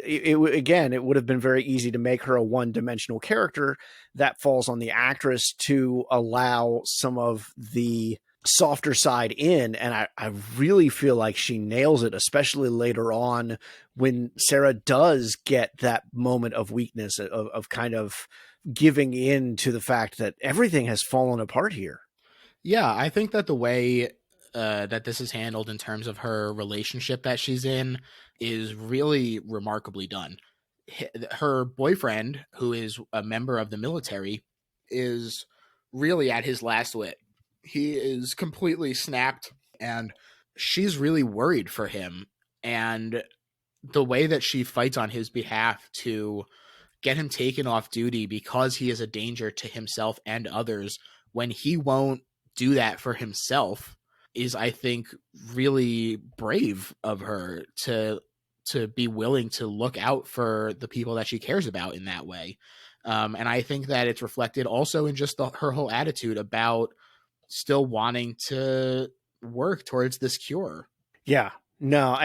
[SPEAKER 1] again, it would have been very easy to make her a one-dimensional character. That falls on the actress to allow some of the softer side in, and I really feel like she nails it, especially later on when Sarah does get that moment of weakness, of kind of giving in to the fact that everything has fallen apart here.
[SPEAKER 2] Yeah, I think that the way that this is handled in terms of her relationship that she's in is really remarkably done. Her boyfriend, who is a member of the military, is really at his last wit. He is completely snapped, and she's really worried for him. And the way that she fights on his behalf to get him taken off duty because he is a danger to himself and others, when he won't do that for himself, is, I think, really brave of her to be willing to look out for the people that she cares about in that way. And I think that it's reflected also in just her whole attitude about still wanting to work towards this cure.
[SPEAKER 1] Yeah, no,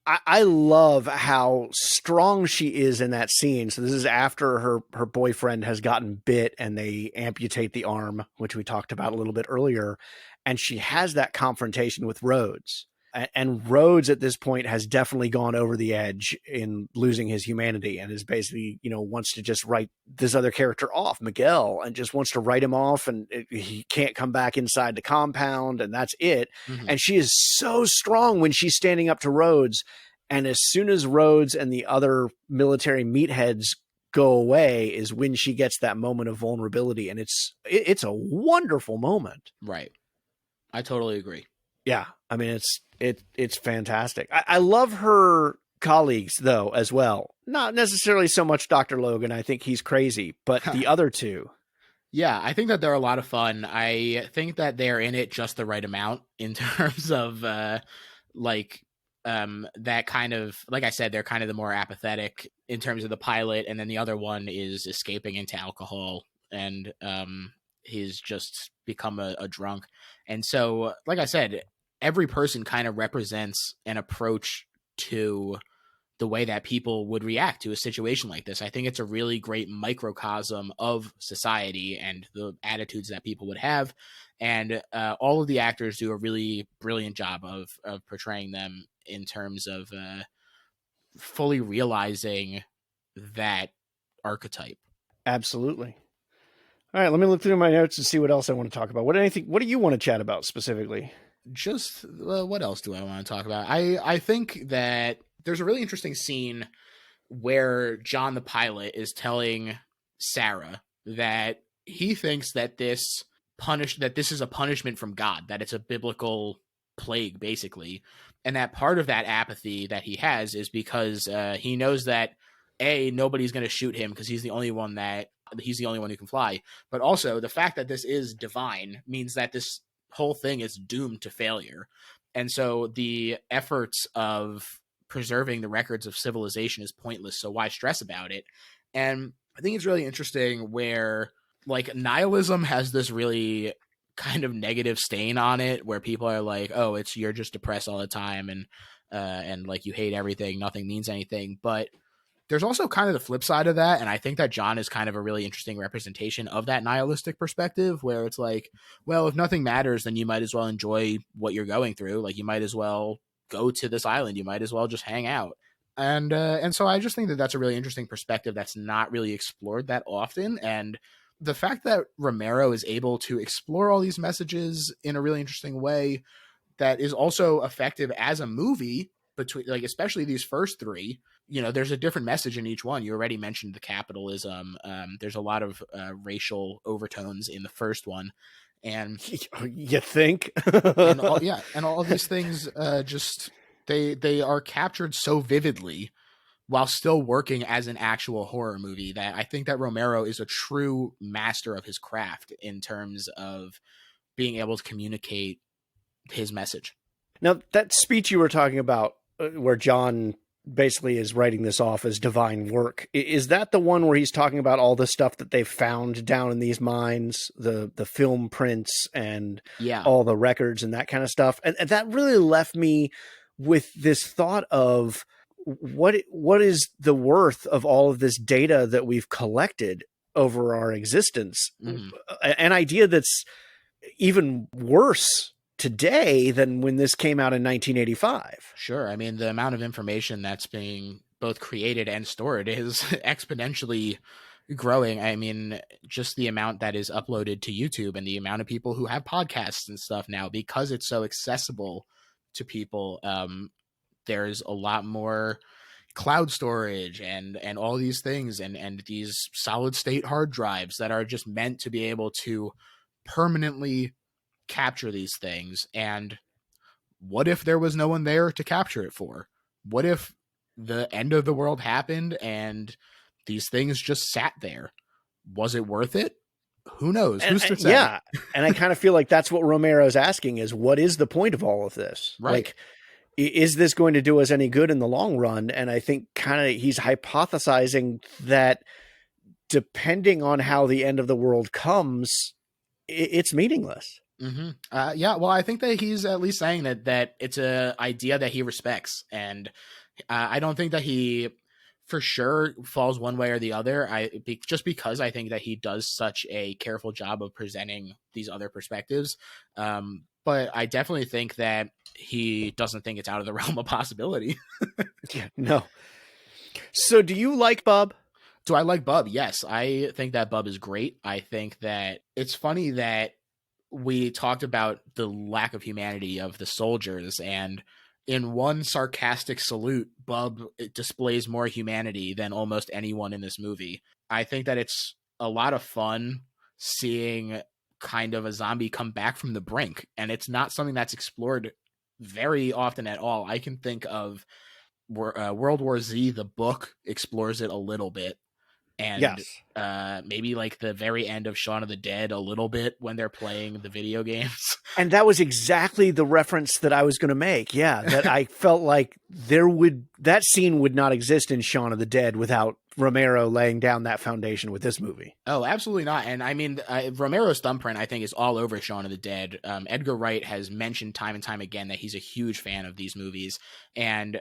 [SPEAKER 1] I love how strong she is in that scene. So this is after her boyfriend has gotten bit and they amputate the arm, which we talked about a little bit earlier. And she has that confrontation with Rhodes. And Rhodes at this point has definitely gone over the edge in losing his humanity and is basically, wants to just write this other character off, Miguel, and just wants to write him off, and he can't come back inside the compound, and that's it.
[SPEAKER 2] Mm-hmm.
[SPEAKER 1] And she is so strong when she's standing up to Rhodes. And as soon as Rhodes and the other military meatheads go away is when she gets that moment of vulnerability. And it's a wonderful moment.
[SPEAKER 2] Right. I totally agree.
[SPEAKER 1] Yeah. I mean, it's fantastic. I love her colleagues though, as well. Not necessarily so much Dr. Logan. I think he's crazy, but the other two.
[SPEAKER 2] Yeah, I think that they're a lot of fun. I think that they're in it just the right amount in terms of that kind of, like I said, they're kind of the more apathetic in terms of the pilot. And then the other one is escaping into alcohol, and he's just become a drunk. And so, like I said, every person kind of represents an approach to the way that people would react to a situation like this. I think it's a really great microcosm of society and the attitudes that people would have. And all of the actors do a really brilliant job of portraying them in terms of fully realizing that archetype.
[SPEAKER 1] Absolutely. All right, let me look through my notes and see what else I want to talk about. What do you want to chat about specifically?
[SPEAKER 2] Just what else do I want to talk about? I think that there's a really interesting scene where John the pilot is telling Sarah that he thinks that this is a punishment from God, that it's a biblical plague, basically. And that part of that apathy that he has is because he knows that nobody's going to shoot him because he's the only one who can fly. But also the fact that this is divine means that this whole thing is doomed to failure. And so the efforts of preserving the records of civilization is pointless. So why stress about it? And I think it's really interesting where like nihilism has this really kind of negative stain on it, where people are like, oh, you're just depressed all the time and like you hate everything, nothing means anything. But there's also kind of the flip side of that. And I think that John is kind of a really interesting representation of that nihilistic perspective, where it's like, well, if nothing matters, then you might as well enjoy what you're going through. Like you might as well go to this island. You might as well just hang out. And so I just think that that's a really interesting perspective that's not really explored that often. And the fact that Romero is able to explore all these messages in a really interesting way that is also effective as a movie, between like especially these first three, there's a different message in each one. You already mentioned the capitalism. There's a lot of racial overtones in the first one. And
[SPEAKER 1] You think?
[SPEAKER 2] and all these things just they are captured so vividly while still working as an actual horror movie, that I think that Romero is a true master of his craft in terms of being able to communicate his message.
[SPEAKER 1] Now, that speech you were talking about, where John basically is writing this off as divine work, is that the one where he's talking about all the stuff that they've found down in these mines, the film prints and all the records and that kind of stuff? And that really left me with this thought of what is the worth of all of this data that we've collected over our existence?
[SPEAKER 2] Mm-hmm.
[SPEAKER 1] An idea that's even worse today than when this came out in 1985.
[SPEAKER 2] Sure. I mean, the amount of information that's being both created and stored is exponentially growing. I mean, just the amount that is uploaded to YouTube and the amount of people who have podcasts and stuff now, because it's so accessible to people. There's a lot more cloud storage and all these things and these solid state hard drives that are just meant to be able to permanently capture these things. And what if there was no one there to capture it for? What if the end of the world happened and these things just sat there? Was it worth it? Who knows? Who's to say?
[SPEAKER 1] Yeah. And I kind of feel like that's what Romero's asking, is what is the point of all of this?
[SPEAKER 2] Right.
[SPEAKER 1] Like, is this going to do us any good in the long run? And I think kind of he's hypothesizing that depending on how the end of the world comes, it's meaningless.
[SPEAKER 2] Mm-hmm. Well, I think that he's at least saying that it's a idea that he respects, and I don't think that he for sure falls one way or the other. Just because I think that he does such a careful job of presenting these other perspectives. But I definitely think that he doesn't think it's out of the realm of possibility.
[SPEAKER 1] Yeah, no. So do you like Bub?
[SPEAKER 2] Do I like Bub? Yes. I think that Bub is great. I think that it's funny that we talked about the lack of humanity of the soldiers, and in one sarcastic salute, Bub displays more humanity than almost anyone in this movie. I think that it's a lot of fun seeing kind of a zombie come back from the brink, and it's not something that's explored very often at all. I can think of World War Z, the book, explores it a little bit, and
[SPEAKER 1] yes.
[SPEAKER 2] Maybe like the very end of Shaun of the Dead a little bit when they're playing the video games.
[SPEAKER 1] And that was exactly the reference that I was going to make. Yeah, that I felt like that scene would not exist in Shaun of the Dead without Romero laying down that foundation with this movie.
[SPEAKER 2] Oh, absolutely not. And I mean, Romero's thumbprint, I think, is all over Shaun of the Dead. Edgar Wright has mentioned time and time again that he's a huge fan of these movies. And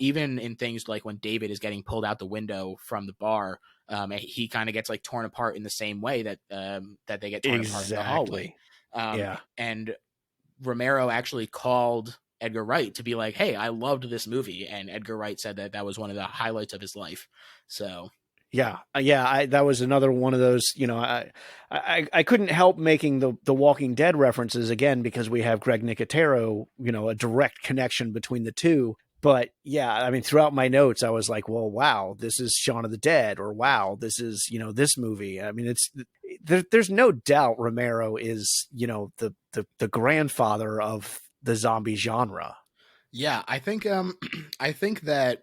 [SPEAKER 2] even in things like when David is getting pulled out the window from the bar, he kind of gets like torn apart in the same way that they get torn apart in the hallway. And Romero actually called Edgar Wright to be like, hey, I loved this movie. And Edgar Wright said that was one of the highlights of his life. So
[SPEAKER 1] that was another one of those, I couldn't help making the Walking Dead references again, because we have Greg Nicotero, a direct connection between the two. But yeah, I mean, throughout my notes, I was like, well, wow, this is Shaun of the Dead, or wow, this is, this movie. I mean, there's no doubt Romero is, the grandfather of the zombie genre.
[SPEAKER 2] Yeah, I think that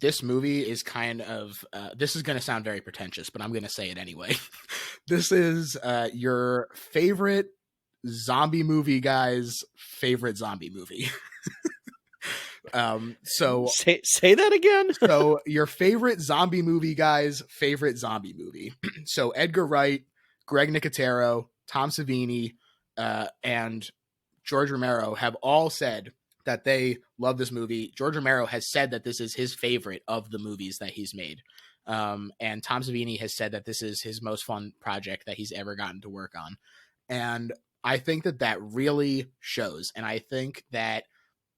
[SPEAKER 2] this movie is kind of, this is going to sound very pretentious, but I'm going to say it anyway. This is your favorite zombie movie guy's favorite zombie movie. So
[SPEAKER 1] say that again.
[SPEAKER 2] So your favorite zombie movie guy's favorite zombie movie. So Edgar Wright, Greg Nicotero, Tom Savini, and George Romero have all said that they love this movie. George Romero has said that this is his favorite of the movies that he's made. And Tom Savini has said that this is his most fun project that he's ever gotten to work on. And I think that really shows. And I think that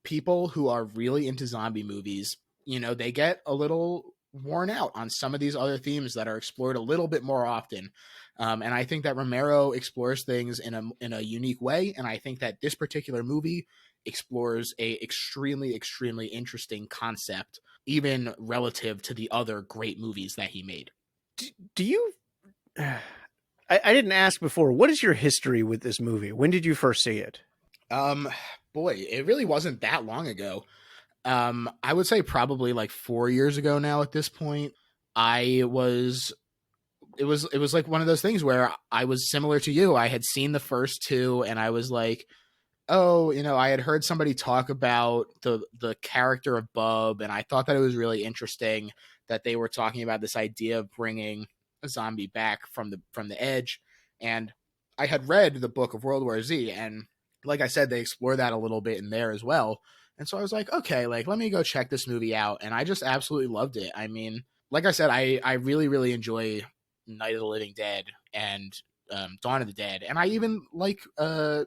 [SPEAKER 2] people who are really into zombie movies, they get a little worn out on some of these other themes that are explored a little bit more often. And I think that Romero explores things in a unique way. And I think that this particular movie explores a extremely, extremely interesting concept, even relative to the other great movies that he made.
[SPEAKER 1] Do you, I didn't ask before. What is your history with this movie? When did you first see it?
[SPEAKER 2] Boy, it really wasn't that long ago. I would say probably like 4 years ago now at this point. I was it was like one of those things where I was similar to you. I had seen the first two and I was like, oh, I had heard somebody talk about the character of Bub, and I thought that it was really interesting that they were talking about this idea of bringing a zombie back from the edge. And I had read the book of World War Z, and like I said, they explore that a little bit in there as well. And so I was like, okay, like let me go check this movie out, and I just absolutely loved it. I mean, like I said, I really, really enjoy Night of the Living Dead and Dawn of the Dead, and I even like the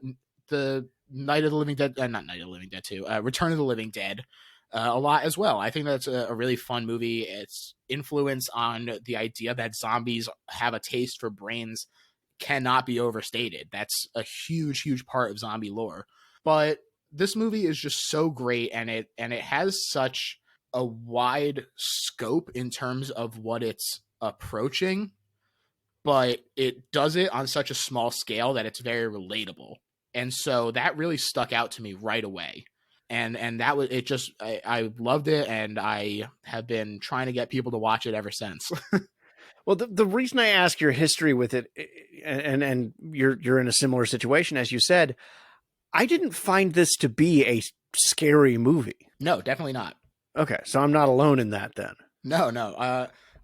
[SPEAKER 2] Night of the Living Dead, not Night of the Living Dead 2, Return of the Living Dead a lot as well. I think that's a really fun movie. Its influence on the idea that zombies have a taste for brains cannot be overstated. That's a huge, huge part of zombie lore. But this movie is just so great, and it has such a wide scope in terms of what it's approaching, but it does it on such a small scale that it's very relatable. And so that really stuck out to me right away. And that was it. Just I loved it, and I have been trying to get people to watch it ever since.
[SPEAKER 1] Well, the reason I ask your history with it, and you're in a similar situation as you said, I didn't find this to be a scary movie.
[SPEAKER 2] No, definitely not.
[SPEAKER 1] Okay, so I'm not alone in that then.
[SPEAKER 2] No.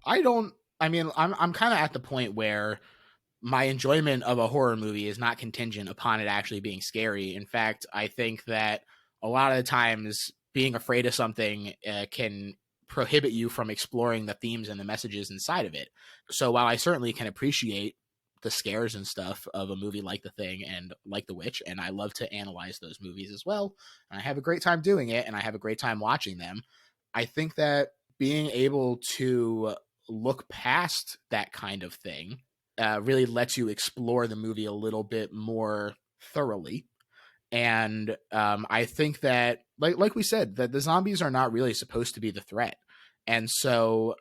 [SPEAKER 2] I don't. I mean, I'm kind of at the point where my enjoyment of a horror movie is not contingent upon it actually being scary. In fact, I think that a lot of the times being afraid of something can prohibit you from exploring the themes and the messages inside of it. So while I certainly can appreciate the scares and stuff of a movie like The Thing and like The Witch, and I love to analyze those movies as well, and I have a great time doing it, and I have a great time watching them, I think that being able to look past that kind of thing really lets you explore the movie a little bit more thoroughly. And I think that, like we said, that the zombies are not really supposed to be the threat. And so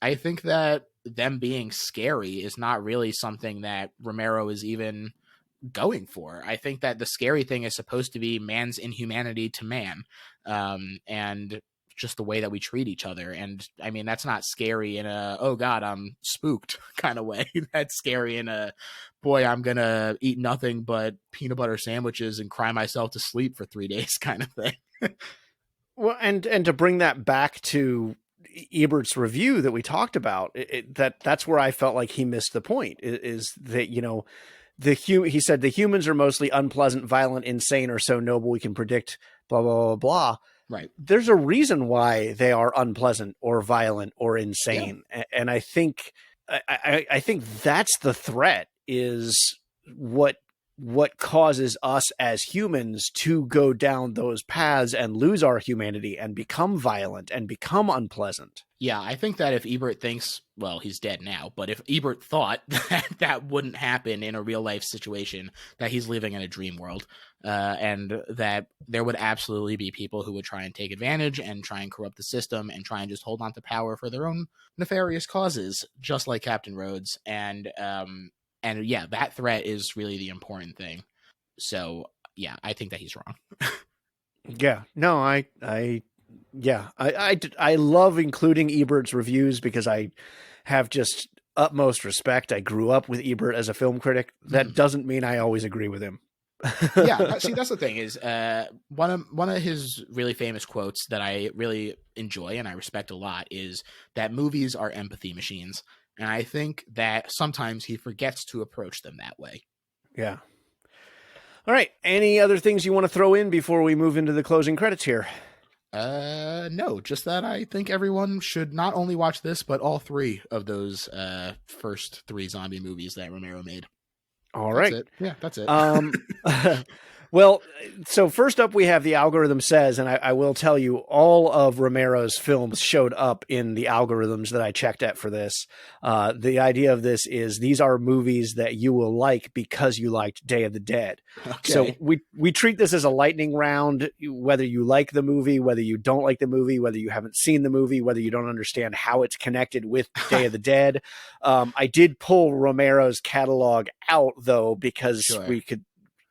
[SPEAKER 2] I think that them being scary is not really something that Romero is even going for. I think that the scary thing is supposed to be man's inhumanity to man, and just the way that we treat each other. And I mean, that's not scary in a, oh God, I'm spooked kind of way. That's scary in a, boy, I'm going to eat nothing but peanut butter sandwiches and cry myself to sleep for 3 days kind of thing.
[SPEAKER 1] Well, and to bring that back to Ebert's review that we talked about, that's where I felt like he missed the point, is that, he said the humans are mostly unpleasant, violent, insane, or so noble we can predict, blah, blah, blah, blah.
[SPEAKER 2] Right.
[SPEAKER 1] There's a reason why they are unpleasant or violent or insane. Yeah. And I think that's the threat, is what causes us as humans to go down those paths and lose our humanity and become violent and become unpleasant.
[SPEAKER 2] Yeah, I think that if Ebert thinks, well, he's dead now, but if Ebert thought that wouldn't happen in a real life situation, that he's living in a dream world, and that there would absolutely be people who would try and take advantage and try and corrupt the system and try and just hold on to power for their own nefarious causes, just like Captain Rhodes. And yeah, that threat is really the important thing. So yeah, I think that he's wrong.
[SPEAKER 1] Yeah, no, I love including Ebert's reviews because I have just utmost respect. I grew up with Ebert as a film critic. That doesn't mean I always agree with him.
[SPEAKER 2] Yeah, see, that's the thing is one of his really famous quotes that I really enjoy and I respect a lot is that movies are empathy machines. And I think that sometimes he forgets to approach them that way.
[SPEAKER 1] Yeah. All right. Any other things you want to throw in before we move into the closing credits here?
[SPEAKER 2] No, just that I think everyone should not only watch this, but all three of those first three zombie movies that Romero made.
[SPEAKER 1] All right.
[SPEAKER 2] That's it. Yeah, that's it.
[SPEAKER 1] Well, so first up, we have the algorithm says, and I will tell you, all of Romero's films showed up in the algorithms that I checked at for this. The idea of this is these are movies that you will like because you liked Day of the Dead.
[SPEAKER 2] Okay.
[SPEAKER 1] So we treat this as a lightning round, whether you like the movie, whether you don't like the movie, whether you haven't seen the movie, whether you don't understand how it's connected with Day of the Dead. I did pull Romero's catalog out, though, because we could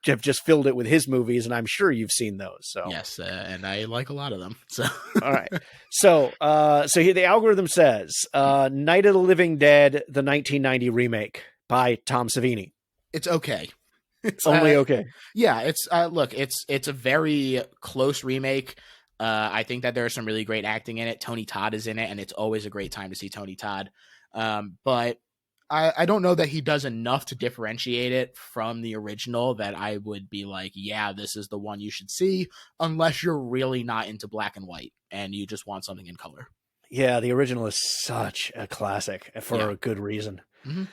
[SPEAKER 1] have just filled it with his movies, and I'm sure you've seen those. So
[SPEAKER 2] yes, and I like a lot of them. So
[SPEAKER 1] all right. So here the algorithm says Night of the Living Dead, the 1990 remake by Tom Savini.
[SPEAKER 2] it's okay. It's
[SPEAKER 1] Only okay.
[SPEAKER 2] Yeah, it's look, it's a very close remake. I think that there's some really great acting in it. Tony Todd is in it, and it's always a great time to see Tony Todd. But I don't know that he does enough to differentiate it from the original that I would be like, yeah, this is the one you should see, unless you're really not into black and white and you just want something in color.
[SPEAKER 1] Yeah, the original is such a classic for a good reason.
[SPEAKER 2] Mm-hmm.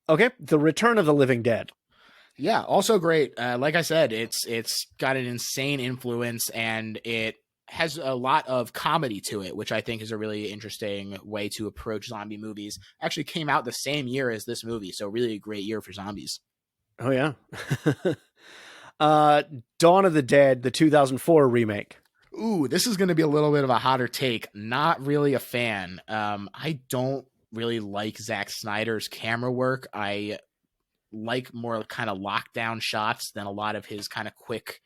[SPEAKER 1] Okay, The Return of the Living Dead.
[SPEAKER 2] Yeah, also great. Like I said, it's got an insane influence, and it has a lot of comedy to it, which I think is a really interesting way to approach zombie movies. Actually came out the same year as this movie, so really a great year for zombies.
[SPEAKER 1] Oh, yeah. Dawn of the Dead, the 2004 remake.
[SPEAKER 2] Ooh, this is going to be a little bit of a hotter take. Not really a fan. I don't really like Zack Snyder's camera work. I like more kind of lockdown shots than a lot of his kind of quick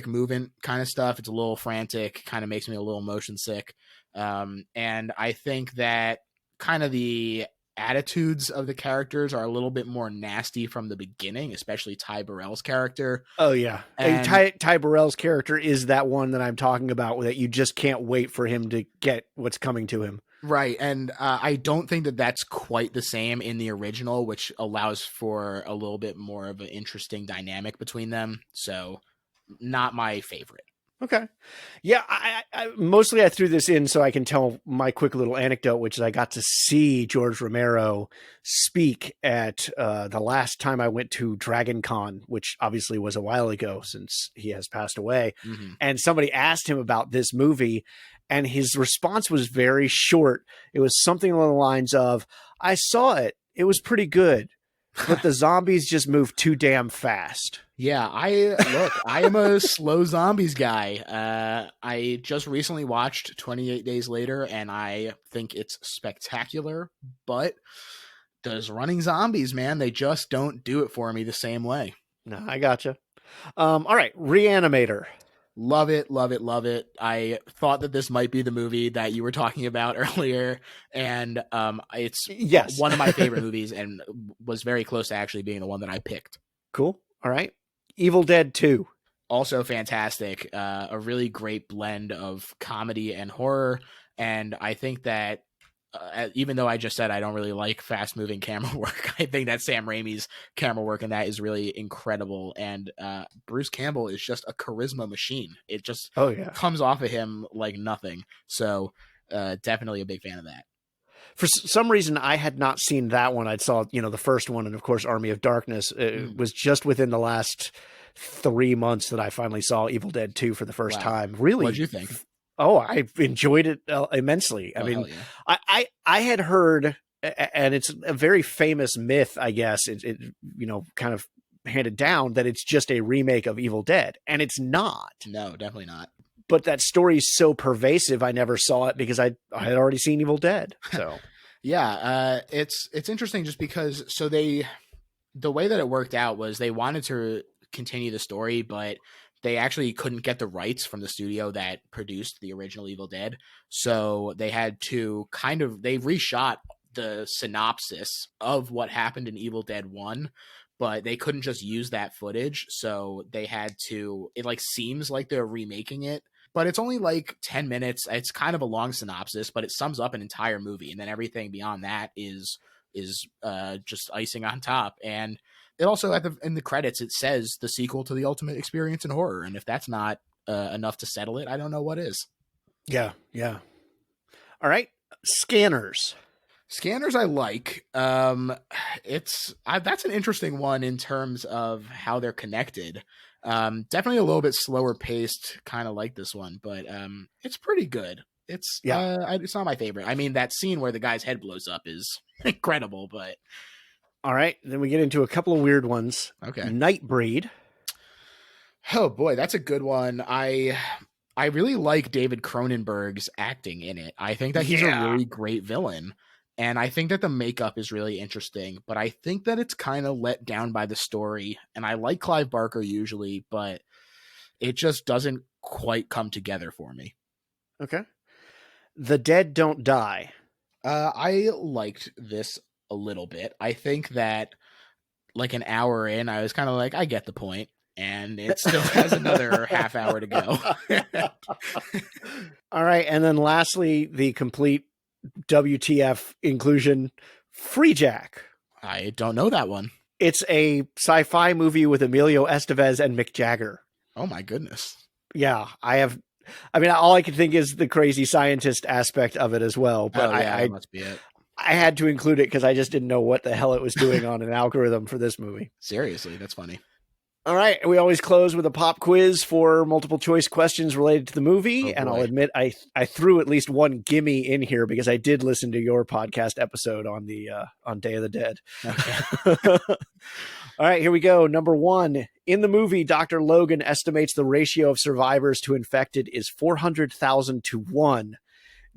[SPEAKER 2] movement kind of stuff. It's a little frantic, kind of makes me a little motion sick. And I think that kind of the attitudes of the characters are a little bit more nasty from the beginning, especially Ty Burrell's character.
[SPEAKER 1] Oh, yeah.
[SPEAKER 2] And
[SPEAKER 1] Ty Burrell's character is that one that I'm talking about, that you just can't wait for him to get what's coming to him.
[SPEAKER 2] Right, and I don't think that that's quite the same in the original, which allows for a little bit more of an interesting dynamic between them. So, not my favorite.
[SPEAKER 1] Okay. Yeah, I mostly I threw this in so I can tell my quick little anecdote, which is I got to see George Romero speak at the last time I went to Dragon Con, which obviously was a while ago since he has passed away.
[SPEAKER 2] Mm-hmm.
[SPEAKER 1] And somebody asked him about this movie, and his response was very short. It was something along the lines of, I saw it. It was pretty good, but the zombies just moved too damn fast.
[SPEAKER 2] Yeah, I am a slow zombies guy. I just recently watched 28 Days Later, and I think it's spectacular, but those running zombies, man, they just don't do it for me the same way.
[SPEAKER 1] No, I gotcha. All right, Reanimator.
[SPEAKER 2] Love it, love it, love it. I thought that this might be the movie that you were talking about earlier, and it's one of my favorite movies, and was very close to actually being the one that I picked.
[SPEAKER 1] Cool. All right. Evil Dead 2.
[SPEAKER 2] Also fantastic. A really great blend of comedy and horror, and I think that even though I just said I don't really like fast-moving camera work, I think that Sam Raimi's camera work in that is really incredible. And Bruce Campbell is just a charisma machine. It just comes off of him like nothing. So definitely a big fan of that.
[SPEAKER 1] For some reason, I had not seen that one. I saw, the first one, and of course, Army of Darkness. It was just within the last 3 months that I finally saw Evil Dead 2 for the first time. Really?
[SPEAKER 2] What'd you think?
[SPEAKER 1] Oh, I enjoyed it immensely. I mean, yeah. I had heard, and it's a very famous myth, I guess, it kind of handed down, that it's just a remake of Evil Dead, and it's not.
[SPEAKER 2] No, definitely not.
[SPEAKER 1] But that story is so pervasive, I never saw it because I had already seen Evil Dead. So
[SPEAKER 2] yeah, it's interesting just because the way that it worked out was they wanted to continue the story, but they actually couldn't get the rights from the studio that produced the original Evil Dead. So they had to they reshot the synopsis of what happened in Evil Dead 1, but they couldn't just use that footage. So they had to, it seems like they're remaking it, but it's only 10 minutes. It's kind of a long synopsis, but it sums up an entire movie. And then everything beyond that is just icing on top. And it also, in the credits, it says the sequel to The Ultimate Experience in Horror. And if that's not enough to settle it, I don't know what is.
[SPEAKER 1] Yeah. All right. Scanners.
[SPEAKER 2] Scanners I like. That's an interesting one in terms of how they're connected. Definitely a little bit slower paced, kind of like this one, but it's pretty good. It's it's not my favorite. I mean, that scene where the guy's head blows up is incredible, but
[SPEAKER 1] All right, then we get into a couple of weird ones.
[SPEAKER 2] okay.
[SPEAKER 1] Nightbreed.
[SPEAKER 2] Oh boy, that's a good one. I really like David Cronenberg's acting in it. I think that he's a really great villain. And I think that the makeup is really interesting, but I think that it's kind of let down by the story. And I like Clive Barker usually, but it just doesn't quite come together for me.
[SPEAKER 1] Okay. The Dead Don't Die.
[SPEAKER 2] I liked this a little bit. I think that like an hour in, I was kind of like, I get the point. And it still has another half hour to go.
[SPEAKER 1] All right. And then lastly, the complete WTF inclusion, Free Jack.
[SPEAKER 2] I don't know that one.
[SPEAKER 1] It's a sci-fi movie with Emilio Estevez and Mick Jagger.
[SPEAKER 2] Oh my goodness.
[SPEAKER 1] Yeah, I mean, all I can think is the crazy scientist aspect of it as well. But
[SPEAKER 2] that must be it.
[SPEAKER 1] I had to include it because I just didn't know what the hell it was doing on an algorithm for this movie.
[SPEAKER 2] Seriously, that's funny.
[SPEAKER 1] All right. We always close with a pop quiz for multiple choice questions related to the movie. And I'll admit I threw at least one gimme in here because I did listen to your podcast episode on the on Day of the Dead.
[SPEAKER 2] Okay.
[SPEAKER 1] All right, here we go. Number 1. In the movie, Dr. Logan estimates the ratio of survivors to infected is 400,000 to 1.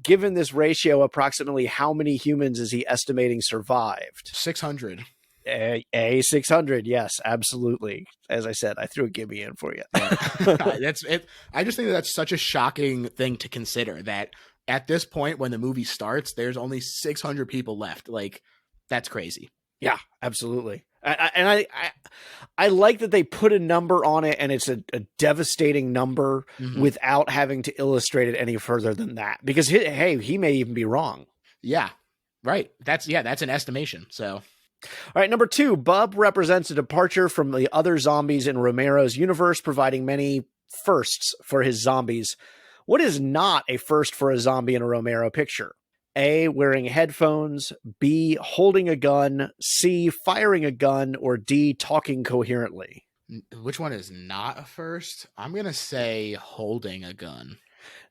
[SPEAKER 1] Given this ratio, approximately how many humans is he estimating survived?
[SPEAKER 2] 600.
[SPEAKER 1] A 600, yes, absolutely. As I said, I threw a gimme in for you.
[SPEAKER 2] That's it. I just think that's such a shocking thing to consider that at this point when the movie starts, there's only 600 people left. Like, that's crazy.
[SPEAKER 1] Yeah, absolutely. I like that they put a number on it, and it's a devastating number without having to illustrate it any further than that. Because he may even be wrong.
[SPEAKER 2] Yeah, right. That's an estimation. So.
[SPEAKER 1] All right, number 2, Bub represents a departure from the other zombies in Romero's universe, providing many firsts for his zombies. What is not a first for a zombie in a Romero picture? A, wearing headphones, B, holding a gun, C, firing a gun, or D, talking coherently?
[SPEAKER 2] Which one is not a first? I'm going to say holding a gun.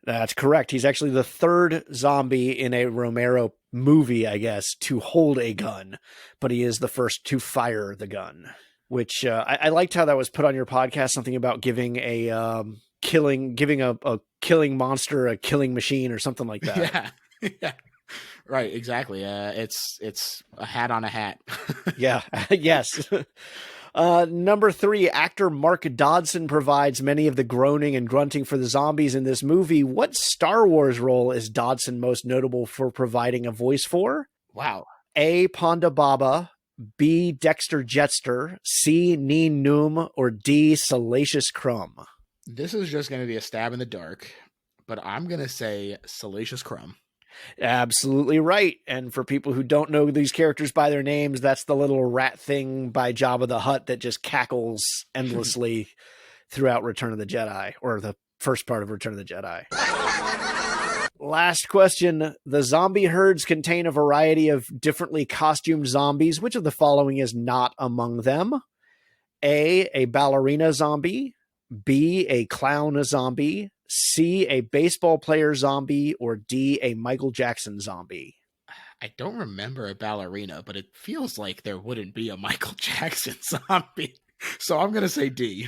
[SPEAKER 1] That's correct. He's actually the third zombie in a Romero movie, I guess, to hold a gun, but he is the first to fire the gun, which I liked how that was put on your podcast, something about giving a killing monster a killing machine or something like that.
[SPEAKER 2] Yeah. Right, exactly. It's a hat on a hat.
[SPEAKER 1] Yeah. Yes. Number 3, actor Mark Dodson provides many of the groaning and grunting for the zombies in this movie. What Star Wars role is Dodson most notable for providing a voice for?
[SPEAKER 2] Wow.
[SPEAKER 1] A, Ponda Baba, B, Dexter Jetster, C, Neen Noom, or D, Salacious Crumb?
[SPEAKER 2] This is just going to be a stab in the dark, but I'm going to say Salacious Crumb.
[SPEAKER 1] Absolutely right. And for people who don't know these characters by their names, that's the little rat thing by Jabba the Hutt that just cackles endlessly throughout Return of the Jedi, or the first part of Return of the Jedi. Last question. The zombie herds contain a variety of differently costumed zombies. Which of the following is not among them? A ballerina zombie, B, a clown zombie, C, a baseball player zombie, or D, a Michael Jackson zombie?
[SPEAKER 2] I don't remember a ballerina, but it feels like there wouldn't be a Michael Jackson zombie. So I'm going to say D.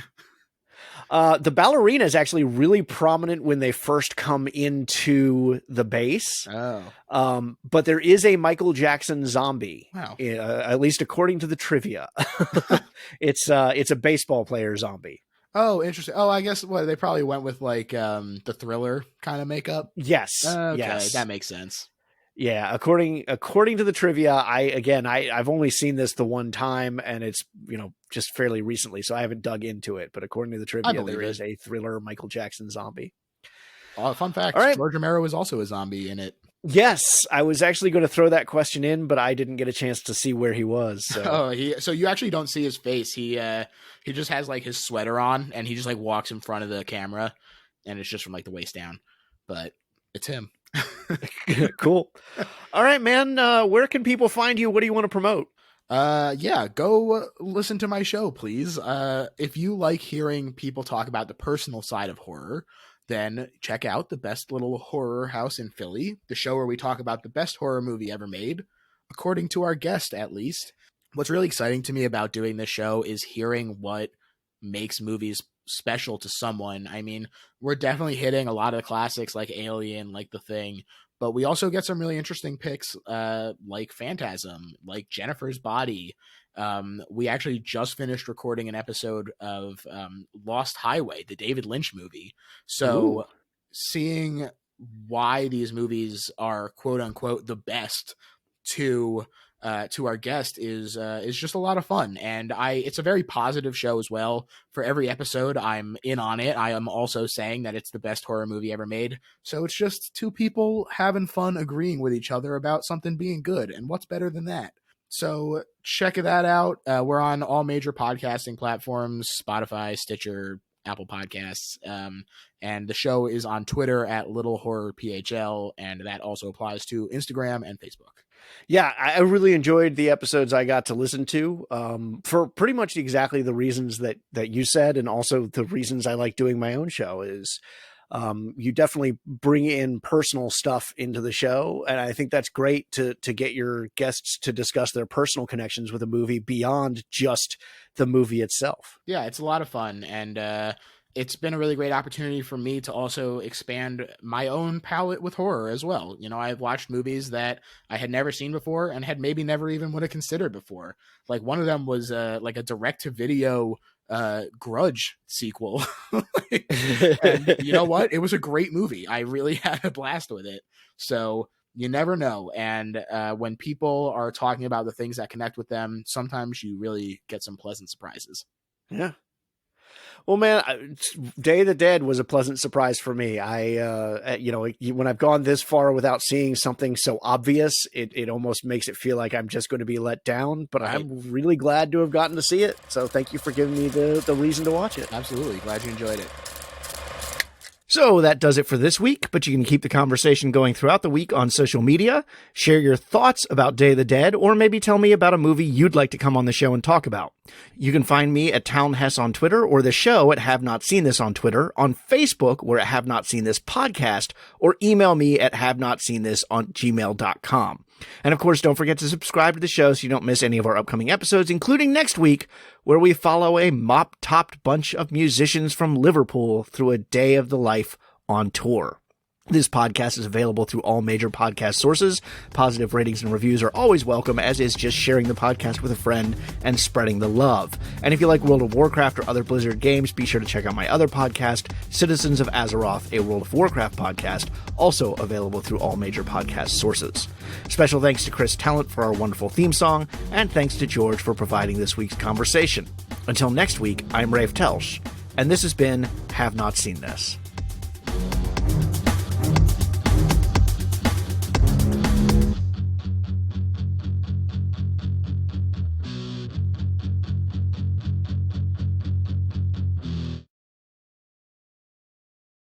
[SPEAKER 1] The ballerina is actually really prominent when they first come into the base.
[SPEAKER 2] Oh.
[SPEAKER 1] But there is a Michael Jackson zombie.
[SPEAKER 2] Wow.
[SPEAKER 1] At least according to the trivia. It's a baseball player zombie.
[SPEAKER 2] Oh, interesting. Oh, I guess they probably went with like the Thriller kind of makeup.
[SPEAKER 1] Yes.
[SPEAKER 2] Okay,
[SPEAKER 1] yes.
[SPEAKER 2] that makes sense.
[SPEAKER 1] Yeah, according to the trivia, I've only seen this the one time, and it's just fairly recently, so I haven't dug into it. But according to the trivia, there is a Thriller Michael Jackson zombie.
[SPEAKER 2] Fun fact:
[SPEAKER 1] all right.
[SPEAKER 2] George Romero is also a zombie in it.
[SPEAKER 1] Yes, I was actually going to throw that question in, but I didn't get a chance to see where he was. So.
[SPEAKER 2] So you actually don't see his face. He just has like his sweater on, and he just like walks in front of the camera, and it's just from like the waist down. But it's him.
[SPEAKER 1] Cool. All right, man. Where can people find you? What do you want to promote?
[SPEAKER 2] Yeah, go listen to my show, please. If you like hearing people talk about the personal side of horror, then check out the Best Little Horror House in Philly, the show where we talk about the best horror movie ever made, according to our guest, at least. What's really exciting to me about doing this show is hearing what makes movies special to someone. I mean, we're definitely hitting a lot of the classics like Alien, like The Thing, but we also get some really interesting picks like Phantasm, like Jennifer's Body. We actually just finished recording an episode of Lost Highway, the David Lynch movie. So
[SPEAKER 1] Ooh.
[SPEAKER 2] seeing why these movies are quote unquote the best to our guest is just a lot of fun, and it's a very positive show as well. For every episode, I'm in on it. I am also saying that it's the best horror movie ever made. So it's just two people having fun, agreeing with each other about something being good, and what's better than that? So check that out. We're on all major podcasting platforms: Spotify, Stitcher, Apple Podcasts, and the show is on Twitter at Little Horror PHL, and that also applies to Instagram and Facebook.
[SPEAKER 1] Yeah, I really enjoyed the episodes I got to listen to for pretty much exactly the reasons that you said, and also the reasons I like doing my own show is you definitely bring in personal stuff into the show, and I think that's great to get your guests to discuss their personal connections with a movie beyond just the movie itself.
[SPEAKER 2] Yeah, it's a lot of fun, and it's been a really great opportunity for me to also expand my own palette with horror as well. You know, I've watched movies that I had never seen before and had maybe never even would have considered before. Like one of them was like a direct-to-video Grudge sequel. And you know what? It was a great movie. I really had a blast with it. So you never know. And when people are talking about the things that connect with them, sometimes you really get some pleasant surprises.
[SPEAKER 1] Yeah. Well, man, Day of the Dead was a pleasant surprise for me. When I've gone this far without seeing something so obvious, it almost makes it feel like I'm just going to be let down, but
[SPEAKER 2] Right.
[SPEAKER 1] I'm really glad to have gotten to see it. So thank you for giving me the reason to watch it.
[SPEAKER 2] Absolutely. Glad you enjoyed it.
[SPEAKER 1] So that does it for this week, but you can keep the conversation going throughout the week on social media. Share your thoughts about Day of the Dead, or maybe tell me about a movie you'd like to come on the show and talk about. You can find me at Town Hess on Twitter, or the show at Have Not Seen This on Twitter, on Facebook, we're at Have Not Seen This Podcast, or email me at havenotseenthisongmail.com. And of course, don't forget to subscribe to the show so you don't miss any of our upcoming episodes, including next week, where we follow a mop-topped bunch of musicians from Liverpool through a day of the life on tour. This podcast is available through all major podcast sources. Positive ratings and reviews are always welcome, as is just sharing the podcast with a friend and spreading the love. And if you like World of Warcraft or other Blizzard games, be sure to check out my other podcast, Citizens of Azeroth, a World of Warcraft podcast, also available through all major podcast sources. Special thanks to Chris Talent for our wonderful theme song, and thanks to George for providing this week's conversation. Until next week, I'm Rafe Telsch, and this has been Have Not Seen This.